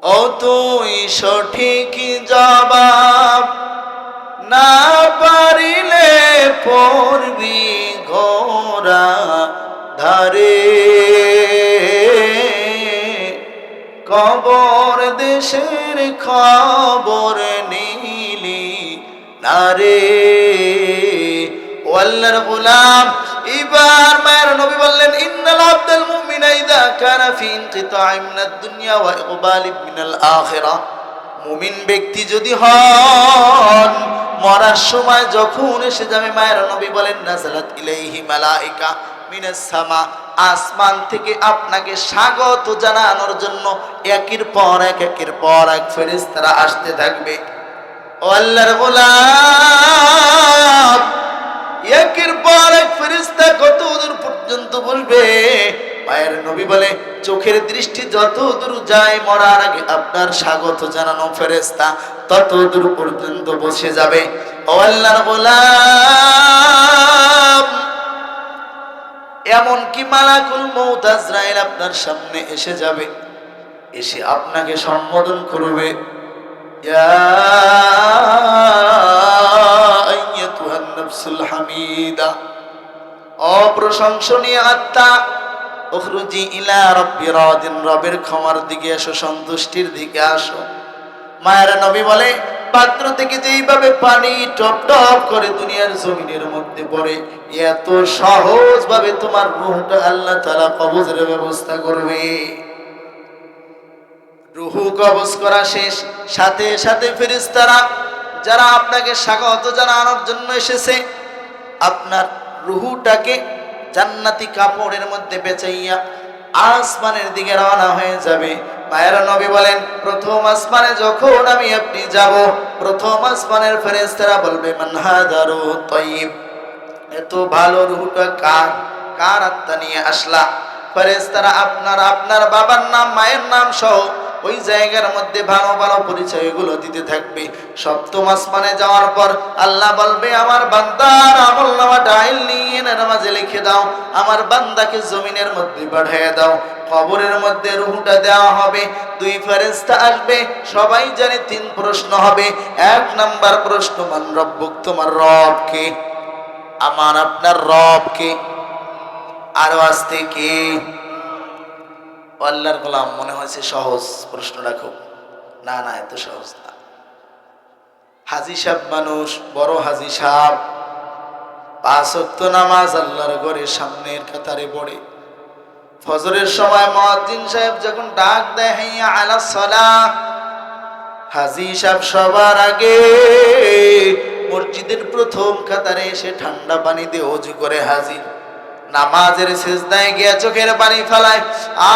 ও তুই সঠিক জবাব না পারিলে পড়বি ঘোরা ধারে কবর দেশের খবর নিলি নারে ও আল্লাহর গোলাম এবার মায়ের নবী বললেন ইন্নাল আবদাল মুমিনা ইযা কানা ফি ইনকিতা'i মিনাদ দুনিয়া ওয়া ইকবালি মিনাল আখিরাহ মুমিন ব্যক্তি যদি হন মরার সময় যখন এসে যাবে মায়ের নবী বলেন নাযালাত ইলাইহি মালায়েকা মিনাস সামা আসমান থেকে আপনাকে স্বাগত জানানোর জন্য একের পর এক ফেরেশতারা আসতে থাকবে ও আল্লাহর গোলাম একের পর এক ফেরেশতা কত দূর পর্যন্ত বসবে মায়ের নবী বলে চোখের দৃষ্টি যত দূর যায় মরার আগে আপনার স্বাগত জানানো ফেরেশতা তত দূর পর্যন্ত বসে যাবে ও আল্লাহর গোলাম এমন কি মালাকুল মউত আজরাইল আপনার সামনে এসে যাবে এসে আপনাকে সম্বোধন করবে ইয়া আইয়াতুহান নাফসুল হামিদা অপ্রশংসনীয় আত্মা উখরুজি ইলা রাব্বি রাদিন রবের ক্ষমার দিকে আসো সন্তুষ্টির দিকে আসো মায়ের নবী বলে পাত্র থেকে যেইভাবে পানি টপ টপ করে দুনিয়ার জমিনের মধ্যে পড়ে এত সহজ ভাবে তোমার রূহটা আল্লাহ তাআলা কবজের ব্যবস্থা করবে রূহ কবজ করা শেষ সাথে সাথে ফেরেশতারা যারা আপনাকে স্বাগত জানানোর জন্য এসেছে আপনার রূহটাকে জান্নাতি কাপড়ের মধ্যে পেঁচাইয়া আসমানের দিকে রওনা হয়ে যাবে মায়ের নবী বলেন প্রথম আসমানে যখন আমি আপনি যাব প্রথম আসমানের ফেরেশতারা বলবে মান হাযা রূহু তাইয়্যিব এত ভালো রূহটা কার আত্মা নিয়ে আসলা ফেরেশতারা আপনার বাবার নাম মায়ের নাম সহ ওই জায়গার মধ্যে ভালো ভালো পরিচয়গুলো দিতে থাকবে সপ্তম আসমানে যাওয়ার পর আল্লাহ বলবে আমার বান্দার আমলনামাটা আইলিনের মাঝে লিখে দাও আমার বান্দাকে জমিনের মধ্যে পাঠিয়ে দাও কবরের মধ্যে রূহটা দেওয়া হবে দুই ফেরেশতা আসবে সবাই জানে তিন প্রশ্ন হবে এক নাম্বার প্রশ্ন মান রব্বুক তোমার রব কে আমার আপনার রব কে আর আস্তে কে আল্লাহর গোলাম মনে হয়েছে সহজ প্রশ্ন রাখো না এত সহজ না হাজী সাহেব মানুষ বড় হাজী সাহেব 5 ওয়াক্ত নামাজ আল্লাহর ঘরের সামনের কাতারে পড়ে ফজরের সময় মুয়াজ্জিন সাহেব যখন ডাক দেয় হাইয়া আলাস সালাহ হাজী সাহেব সবার আগে মসজিদের প্রথম কাতারে এসে ঠান্ডা পানি দিয়ে ওযু করে হাজির নামাজের সিজদায় গিয়ে চোখের পানি ফেলায়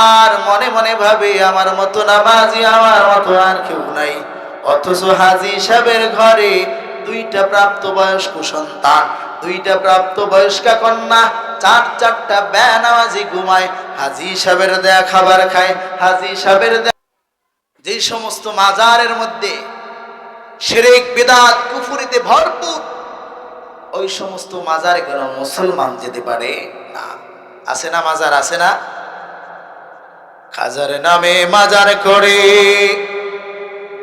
আর মনে মনে ভাবে আমার মতো নামাজি আমার মতো আর কেউ নাই অথচ হাজী সাহেবের ঘরে দুইটা প্রাপ্তবয়স্ক সন্তান দুইটা প্রাপ্তবয়স্কা কন্যা চারটা বেনামাজি ঘুমায় হাজী সাহেবের দেয়া খাবার খায় হাজী সাহেবের যে সমস্ত মাজারের মধ্যে শিরক বিদআত কুফরিতে ভরপুর ওই সমস্ত মাজারে কোন মুসলমান যেতে পারে না আছে না মাজার আছে না খাজার নামে মাজার করে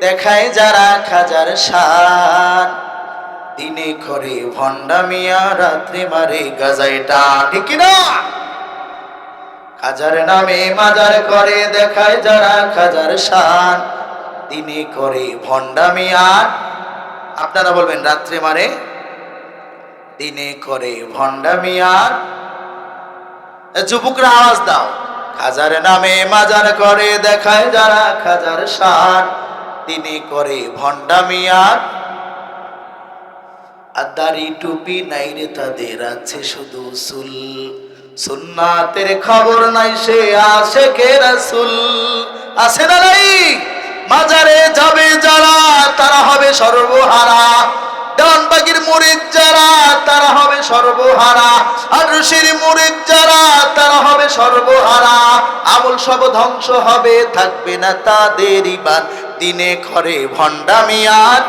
দেখায় যারা খাজার শান দিনে করে ভন্ডামিয়া রাত্রে মারে গাজায় টান ঠিক না খাজার নামে মাজার করে দেখায় যারা খাজার শান দিনে করে ভন্ডামিয়া আপনারা বলবেন রাত্রে মারে দিনে করে ভন্ডামিয়া যুবকরা আওয়াজ দাও খাজার নামে মাজার করে দেখায় যারা খাজার শান দিনে করে ভন্ডামিয়া আর দাড়ি টুপি নাই রে তাদের আছে শুধু সুল সুন্নাতের খবর নাই সে আশিকে রাসূল আছে না নাই মাজারে যাবে যারা তারা হবে সর্বহারা, দেওয়ানবাগির মুরিদ যারা তারা হবে সর্বহারা, আর ঋষির মুরিদ যারা তারা হবে সর্বহারা। আমল সব ধ্বংস হবে, থাকবে না তাদের ইমান। দিনে করে ভণ্ডামিয়ার,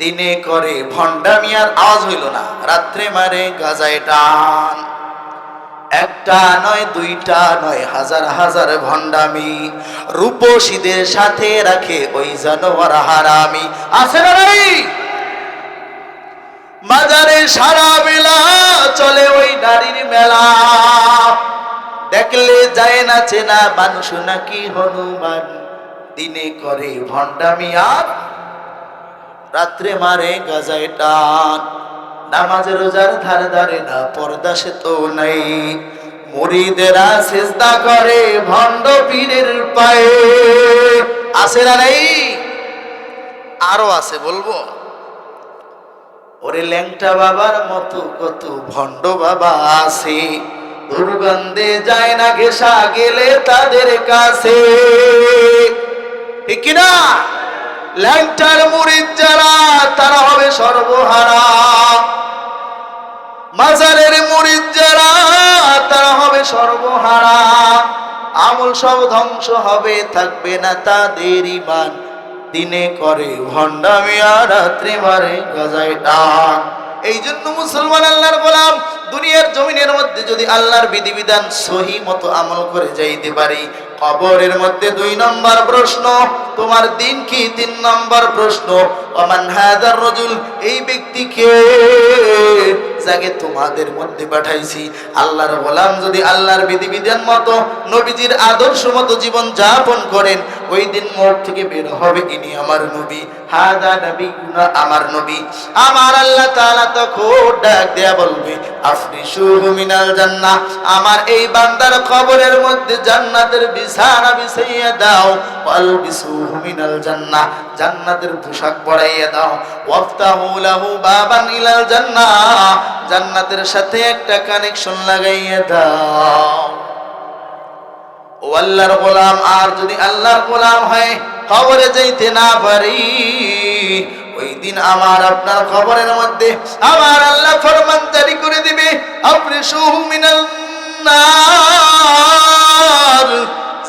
দিনে করে ভণ্ডামিয়ার আওয়াজ হইল না, রাত্রে মারে গাজায় টান। একটা নয় দুইটা নয় হাজার হাজার ভণ্ডামি, রূপসীদের সাথে রাখে ওই জানোয়ার হারামি। আছে না নাই? বাজারে সারা বেলা চলে ওই নারীর মেলা, দেখলে যায় না চেনা মানুষ নাকি হনুমান। দিনে করে ভণ্ডামি আর রাত্রে মারে গাজায় টান। নামাজের রোজার ধারে ধারে না, পর্দা সে তো নাই। মুরিদেরা সিজদা করে ভণ্ড পীরের পায়ে। আছে না নাই? আরো আছে, বলবো। ওরে ল্যাংটা বাবার মতো কত ভণ্ড বাবা আছে, দুর্গন্ধে যায় না ঘেষা গেলে তাদের কাছে। ঠিক কিনা? ল্যাংটার মুরিদ যারা তারা হবে সর্বহারা, মাজারের মুরিদ যারা তারা হবে সর্বহারা। আমল সব ধ্বংস হবে, থাকবে না তাদের ইমান। দিনে করে ভণ্ডামি আর রাত্রে মারে গাজায় টান। এই জন্য মুসলমান আল্লাহর গোলাম, দুনিয়ার জমিনের মধ্যে যদি আল্লাহর বিধিবিধান সহি মতো আমল করে যাইতে পারি, কবরের মধ্যে 2 নম্বর প্রশ্ন, তোমার দিন কি? 3 নম্বর প্রশ্ন, ওমান হাদার রাজুল, এই ব্যক্তিকে যাকে তোমাদের মধ্যে পাঠাইছি। আল্লাহর গোলাম যদি আল্লাহর বিধিবিধান মতো নবীজির আদর্শ মতো জীবন যাপন করেন, ওই দিন মুখ থেকে বের হবে, ইনি আমার নবী, হাদা নবীনা, আমার নবী। আমার আল্লাহ তাআলা তখন ডাক দেয়া বলবে, আফরিশুহু মিনাল জান্নাহ, আমার এই বান্দার কবরের মধ্যে জান্নাতের বিছানা বিছাইয়া দাও। ওয়ালবিসুহু মিনাল জান্নাহ, জান্নাতের পোশাক পরাইয়া দাও। ওয়াফতাহু লাহু বাবান ইলাল জান্নাহ, জান্নাতের সাথে একটা কানেকশন লাগাইয়া দাও। ও আল্লাহর গোলাম, আর যদি আল্লাহর গোলাম হয় কবরে যাইতে না পারি, ওই দিন আমার আপনার কবরের মধ্যে আমার আল্লাহ ফরমান জারি করে দিবে, আফরিশুহু মিনাল নার,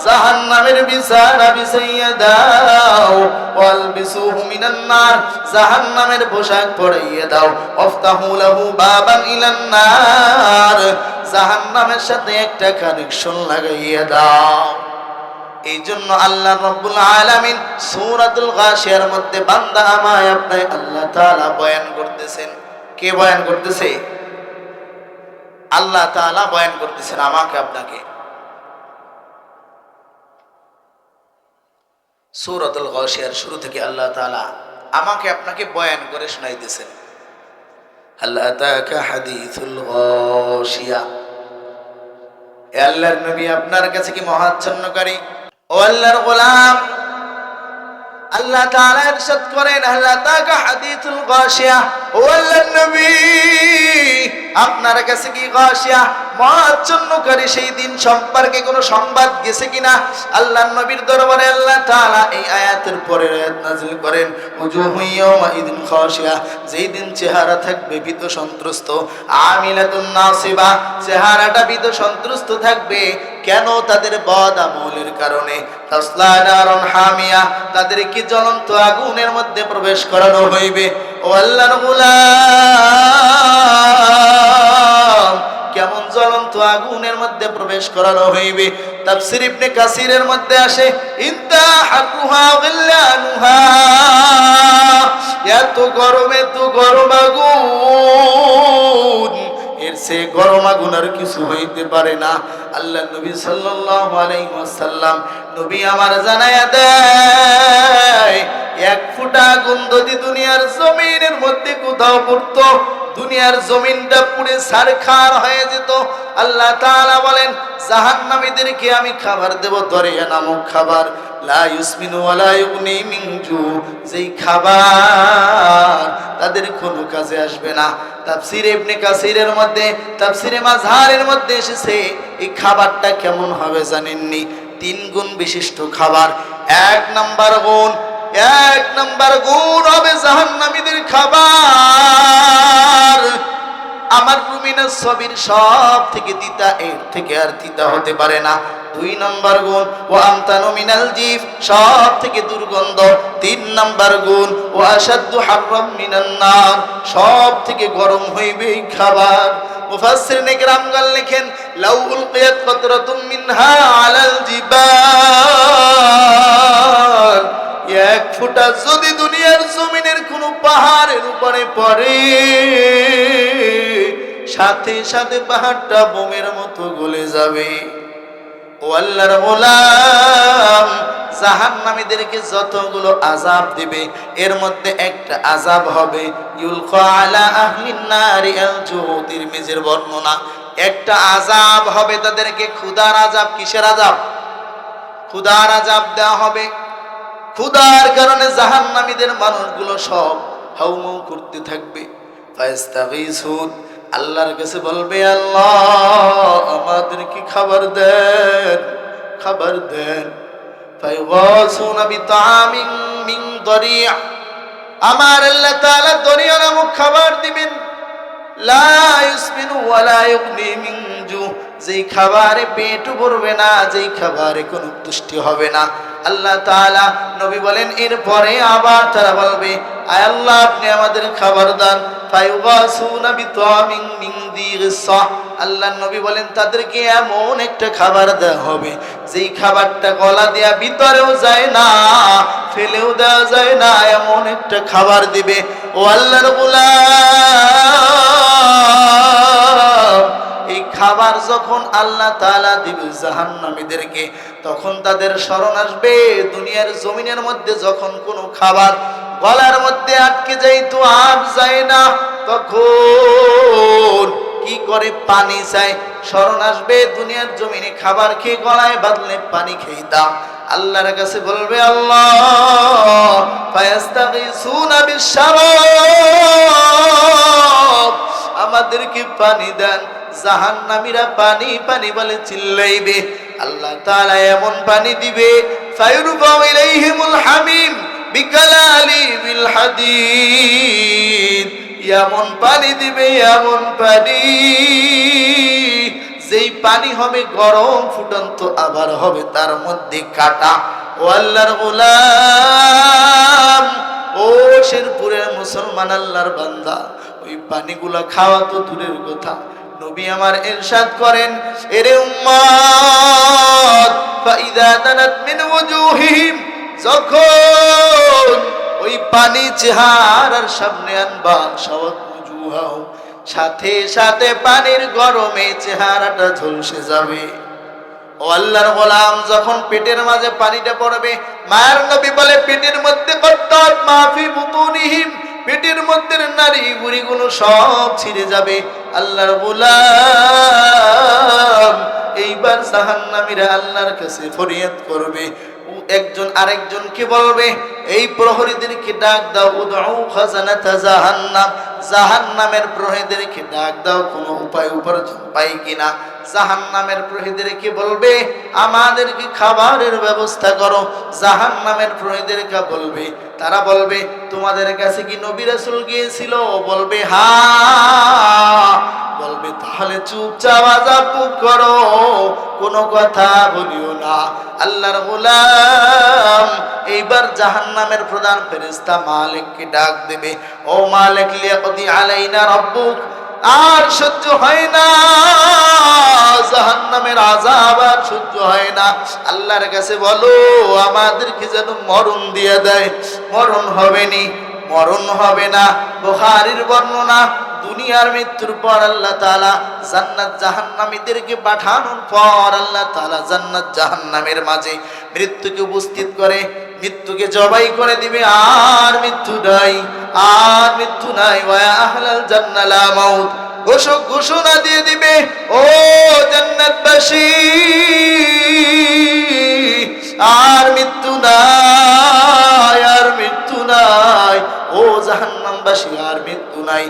জাহান্নামের বিছানা বিছাইয়া দাও। ওয়ালবিসুহু মিনান নার, জাহান্নামের পোশাক পরাইয়া দাও। ওয়াফতাহু লাহু বাবান ইলান নার, জাহান্নামের সাথে একটা কানেকশন লাগাইয়া দাও। এই জন্য আল্লাহ রাব্বুল আলামিন সূরাতুল গাশিয়ার মধ্যে বান্দা আমায় আপনায় আল্লাহ তাআলা বয়ান করতেছেন। কে বয়ান করতেছে? আল্লাহ তাআলা বয়ান করতেছেন আমাকে আপনাকে। সূরাতুল গাশিয়ার শুরু থেকে আল্লাহ তাআলা আমাকে আপনাকে বয়ান করে শোনাইতেছেন। হাল আতাকা হাদিসুল গাশিয়া, এ আল্লাহর নবী আপনার কাছে কি মহাচ্ছন্নকারী? ও আল্লাহর গোলাম, আল্লাহ তাআলা ইরশাদ করেন, হাল আতাকা হাদিসুল গাশিয়া, ও আল্লাহর নবী আপনার কাছে কি গাশিয়া মহাচ্ছন্নকারী সেই দিন সম্পর্কে কোনো সংবাদ গেছে কিনা? আল্লাহর নবীর দরবারে আল্লাহ তাআলা এই আয়াতের পরে আয়াত নাযিল করেন, উজুহু ইয়াওমা ইদিন খাশিয়া, যেই দিন চেহারা থাকবে ভীত সন্ত্রস্ত, আমিলাতুন নাসিবা, চেহারাটা ভীত সন্ত্রস্ত থাকবে। কেন? তাদের বদ আমলের কারণে। তাসলা নারুন হামিয়া, তাদেরকে জ্বলন্ত আগুনের মধ্যে প্রবেশ করানো হইবে। ও আল্লাহর গোলাম, কেমন জ্বলন্ত আগুনের মধ্যে প্রবেশ করানো হইবে? তাফসীর ইবনে কাসিরের মধ্যে আসে, ইনতাহাকুহা গিল্লানুহা, এত গরম আগুন, এর সে গরম আগুন আর কিছু হইতে পারে না। আল্লাহ নবী সাল্লাল্লাহু আলাইহি ওয়াসাল্লাম নবী আমার জানায়া দেয়, 1 ফুটা আগুন যদি দুনিয়ার জমিনের মধ্যে কোথাও পড়তো, দুনিয়ার জমিনটা পুড়ে ছারখার হয়ে যেত। আল্লাহ তাআলা বলেন, জাহান্নামীদেরকে আমি খাবার দেব, দরিয়া নামক খাবার, লা ইউসমিনু ওয়ালা ইউগনি মিন জু, যেই খাবার তাদের কোনো কাজে আসবে না। তাফসীর ইবনে কাসিরের মধ্যে, তাফসীরে মাযহারের মধ্যে এসেছে, এই খাবারটা কেমন হবে জানেননি? 3 গুণ বিশিষ্ট খাবার। 1 নাম্বার গুণ হবে জাহান্নামীদের খাবার আমার রুমিনা সবির সব থেকে তিতা, এর থেকে আর তিতা হতে পারে না। 2 নাম্বার গুণ ও আমতানু মিনাল জিফ, সব থেকে দুর্গন্ধ। 3 নাম্বার গুণ ও আশাদ্দু হাররাম মিনান নার, সব থেকে গরম হইবে এই খাবার। মুফাসসিরিনে কেরামগণ লেখেন লাউ উলকিয়াত কতরাতুম মিনহা আলাল জিবাল, 1 ফোঁটা যদি দুনিয়ার জমিনের কোন পাহাড়ের উপরে পড়ে, সাথে সাথে পাহাড়টা বোমের মতো গলে যাবে। ও আল্লাহর গোলাম, জাহান্নামীদেরকে যতগুলো আযাব দিবে এর মধ্যে একটা আযাব হবে ইউলকা আলা আহলিন নারি আল-জু, তিরমিজির বর্ণনা। একটা আযাব হবে তাদেরকে ক্ষুধার আযাব। কিসের আযাব? ক্ষুধার আযাব দেওয়া হবে। ক্ষুধার কারণে জাহান্নামীদের মানুষগুলো সব হাউমাউ করতে থাকবে। ফায়াস্তাগীসুন, আল্লাহর কাছে বলবে আল্লাহ আমাদেরকে খাবার দেন, খাবার দেন। ফায়গাসুনা বিতাআমিন মিন দরিয়া, আমার আল্লাহ তাআলা দরিয়া নামক খাবার দিবেন। লা ইউসমিনু ওয়া লা ইউগনি মিন জু, যেই খাবারে পেট ভরবে না, যেই খাবারে কোনো তুষ্টি হবে না। আল্লাহ তাআলা নবী বলেন এরপরে আবার তারা বলবে আয় আল্লাহ আপনি আমাদের খাবার দান। ফায়গাসুনা বিতাআমিন মিন দিগসা, আল্লাহ নবী বলেন তাদেরকে এমন একটা খাবার দেওয়া হবে যেই খাবারটা গলা দেয়া ভিতরেও যায় না, ফেলেও দেওয়া যায় না, এমন একটা খাবার দিবে। ও আল্লাহর গোলাম, এই খাবার যখন আল্লাহ তাআলা দিবে জাহান্নামীদেরকে, তখন তাদের স্মরণ আসবে দুনিয়ার জমিনের মধ্যে যখন কোনো খাবার গলার মধ্যে আটকে যাইতো আর যায় না, তখন কি করে? পানি চাই। স্মরণ আসবে দুনিয়ার জমিনে খাবার খেয়ে গলায় বাঁধলে পানি খেতাম। আল্লাহর কাছে বলবে আল্লাহ ফায়াস্তাগীসুনা বিশ-শারাব, আমাদেরকে পানি দেন। জাহান্নামীরা পানি পানি বলে চিল্লাইবে। আল্লাহ তাআলা এমন পানি দিবে ফায়ুরফাউ ইলাইহিমুল হামিম বিকালালি বিল হাদিদ, এমন পানি দিবে, এমন পানি, যেই পানি হবে গরম ফুটন্ত, আবার হবে তার মধ্যে কাঁটা। ও আল্লাহর গোলাম, ও শেরপুরের মুসলমান আল্লাহর বান্দা, ওই পানিগুলা খাওয়া তো দূরের কথা, নবী আমার ইরশাদ করেন এরে উম্মত ফাইদা তানাত মিন ওয়াজুহিহিম, যখন ওই পানি চেহারার সামনে আনবা, শাওয়াত ওয়াজুহাও, সাথে সাথে পানির গরমে চেহারাটা ঝলসে যাবে। ও আল্লাহর গোলাম, যখন পেটের মাঝে পানিটা পড়বে, মায়ের নবী বলে পেটের মধ্যে কত্তাত মাফি বুতুনিহিম, পেটের মধ্যে নারী বুড়িগুলো সব ছিঁড়ে যাবে। আল্লাহর গোলাম, এইবার জাহান্নামীরা আল্লাহর কাছে ফরিয়াদ করবে। একজন আরেকজনকে বলবে এই প্রহরীদেরকে ডাক দাও, উদউ খাজানাতা জাহান্নাম, জাহান্নামের প্রহরীদেরকে ডাক দাও, কোনো উপায় উপার্জন পাই কিনা। জাহান্নামের প্রহরীদেরকে বলবে আমাদেরকে খাবারের ব্যবস্থা করো। জাহান্নামের প্রহরীদেরকে বলবে, তারা বলবে তোমাদের কাছে কি নবী রাসূল গিয়েছিল? বলবে হ্যাঁ। বলবে তাহলে চুপচাপ আযাব ভোগ করো, কোনো কথা বলিও না। আল্লাহর গোলাম, এইবার জাহান্নামের প্রধান ফেরেশতা মালিককে ডাক দেবে, ও মালিক লিয়াকদি আলাইনা রাব্বুক, আর সহ্য হয় না, জাহান্নামের আযাব আর সহ্য হয় না। আল্লাহর কাছে বলো আমাদেরকে যেন মরণ দিয়ে দেয়। মরণ হবে নি, মরণ হবে না। বুখারীর বর্ণনা, দুনিয়ার মৃত্যুর পর আল্লাহ তাআলা জান্নাত জাহান্নামীদেরকে পাঠানোর পর আল্লাহ তাআলা জান্নাত জাহান্নামের মাঝে মৃত্যুকে উপস্থিত করে, মৃত্যুকে জবাই করে দিবে, আর মৃত্যু নাই, আর মৃত্যু নাই। ওয়া আহলাল জান্নাহ লা মাউত, ঘোষণা দিয়ে দিবে ও জান্নাতবাসী আর মৃত্যু নাই, আর মৃত্যু নাই। ও জাহান্নামবাসী আর মৃত্যু নাই।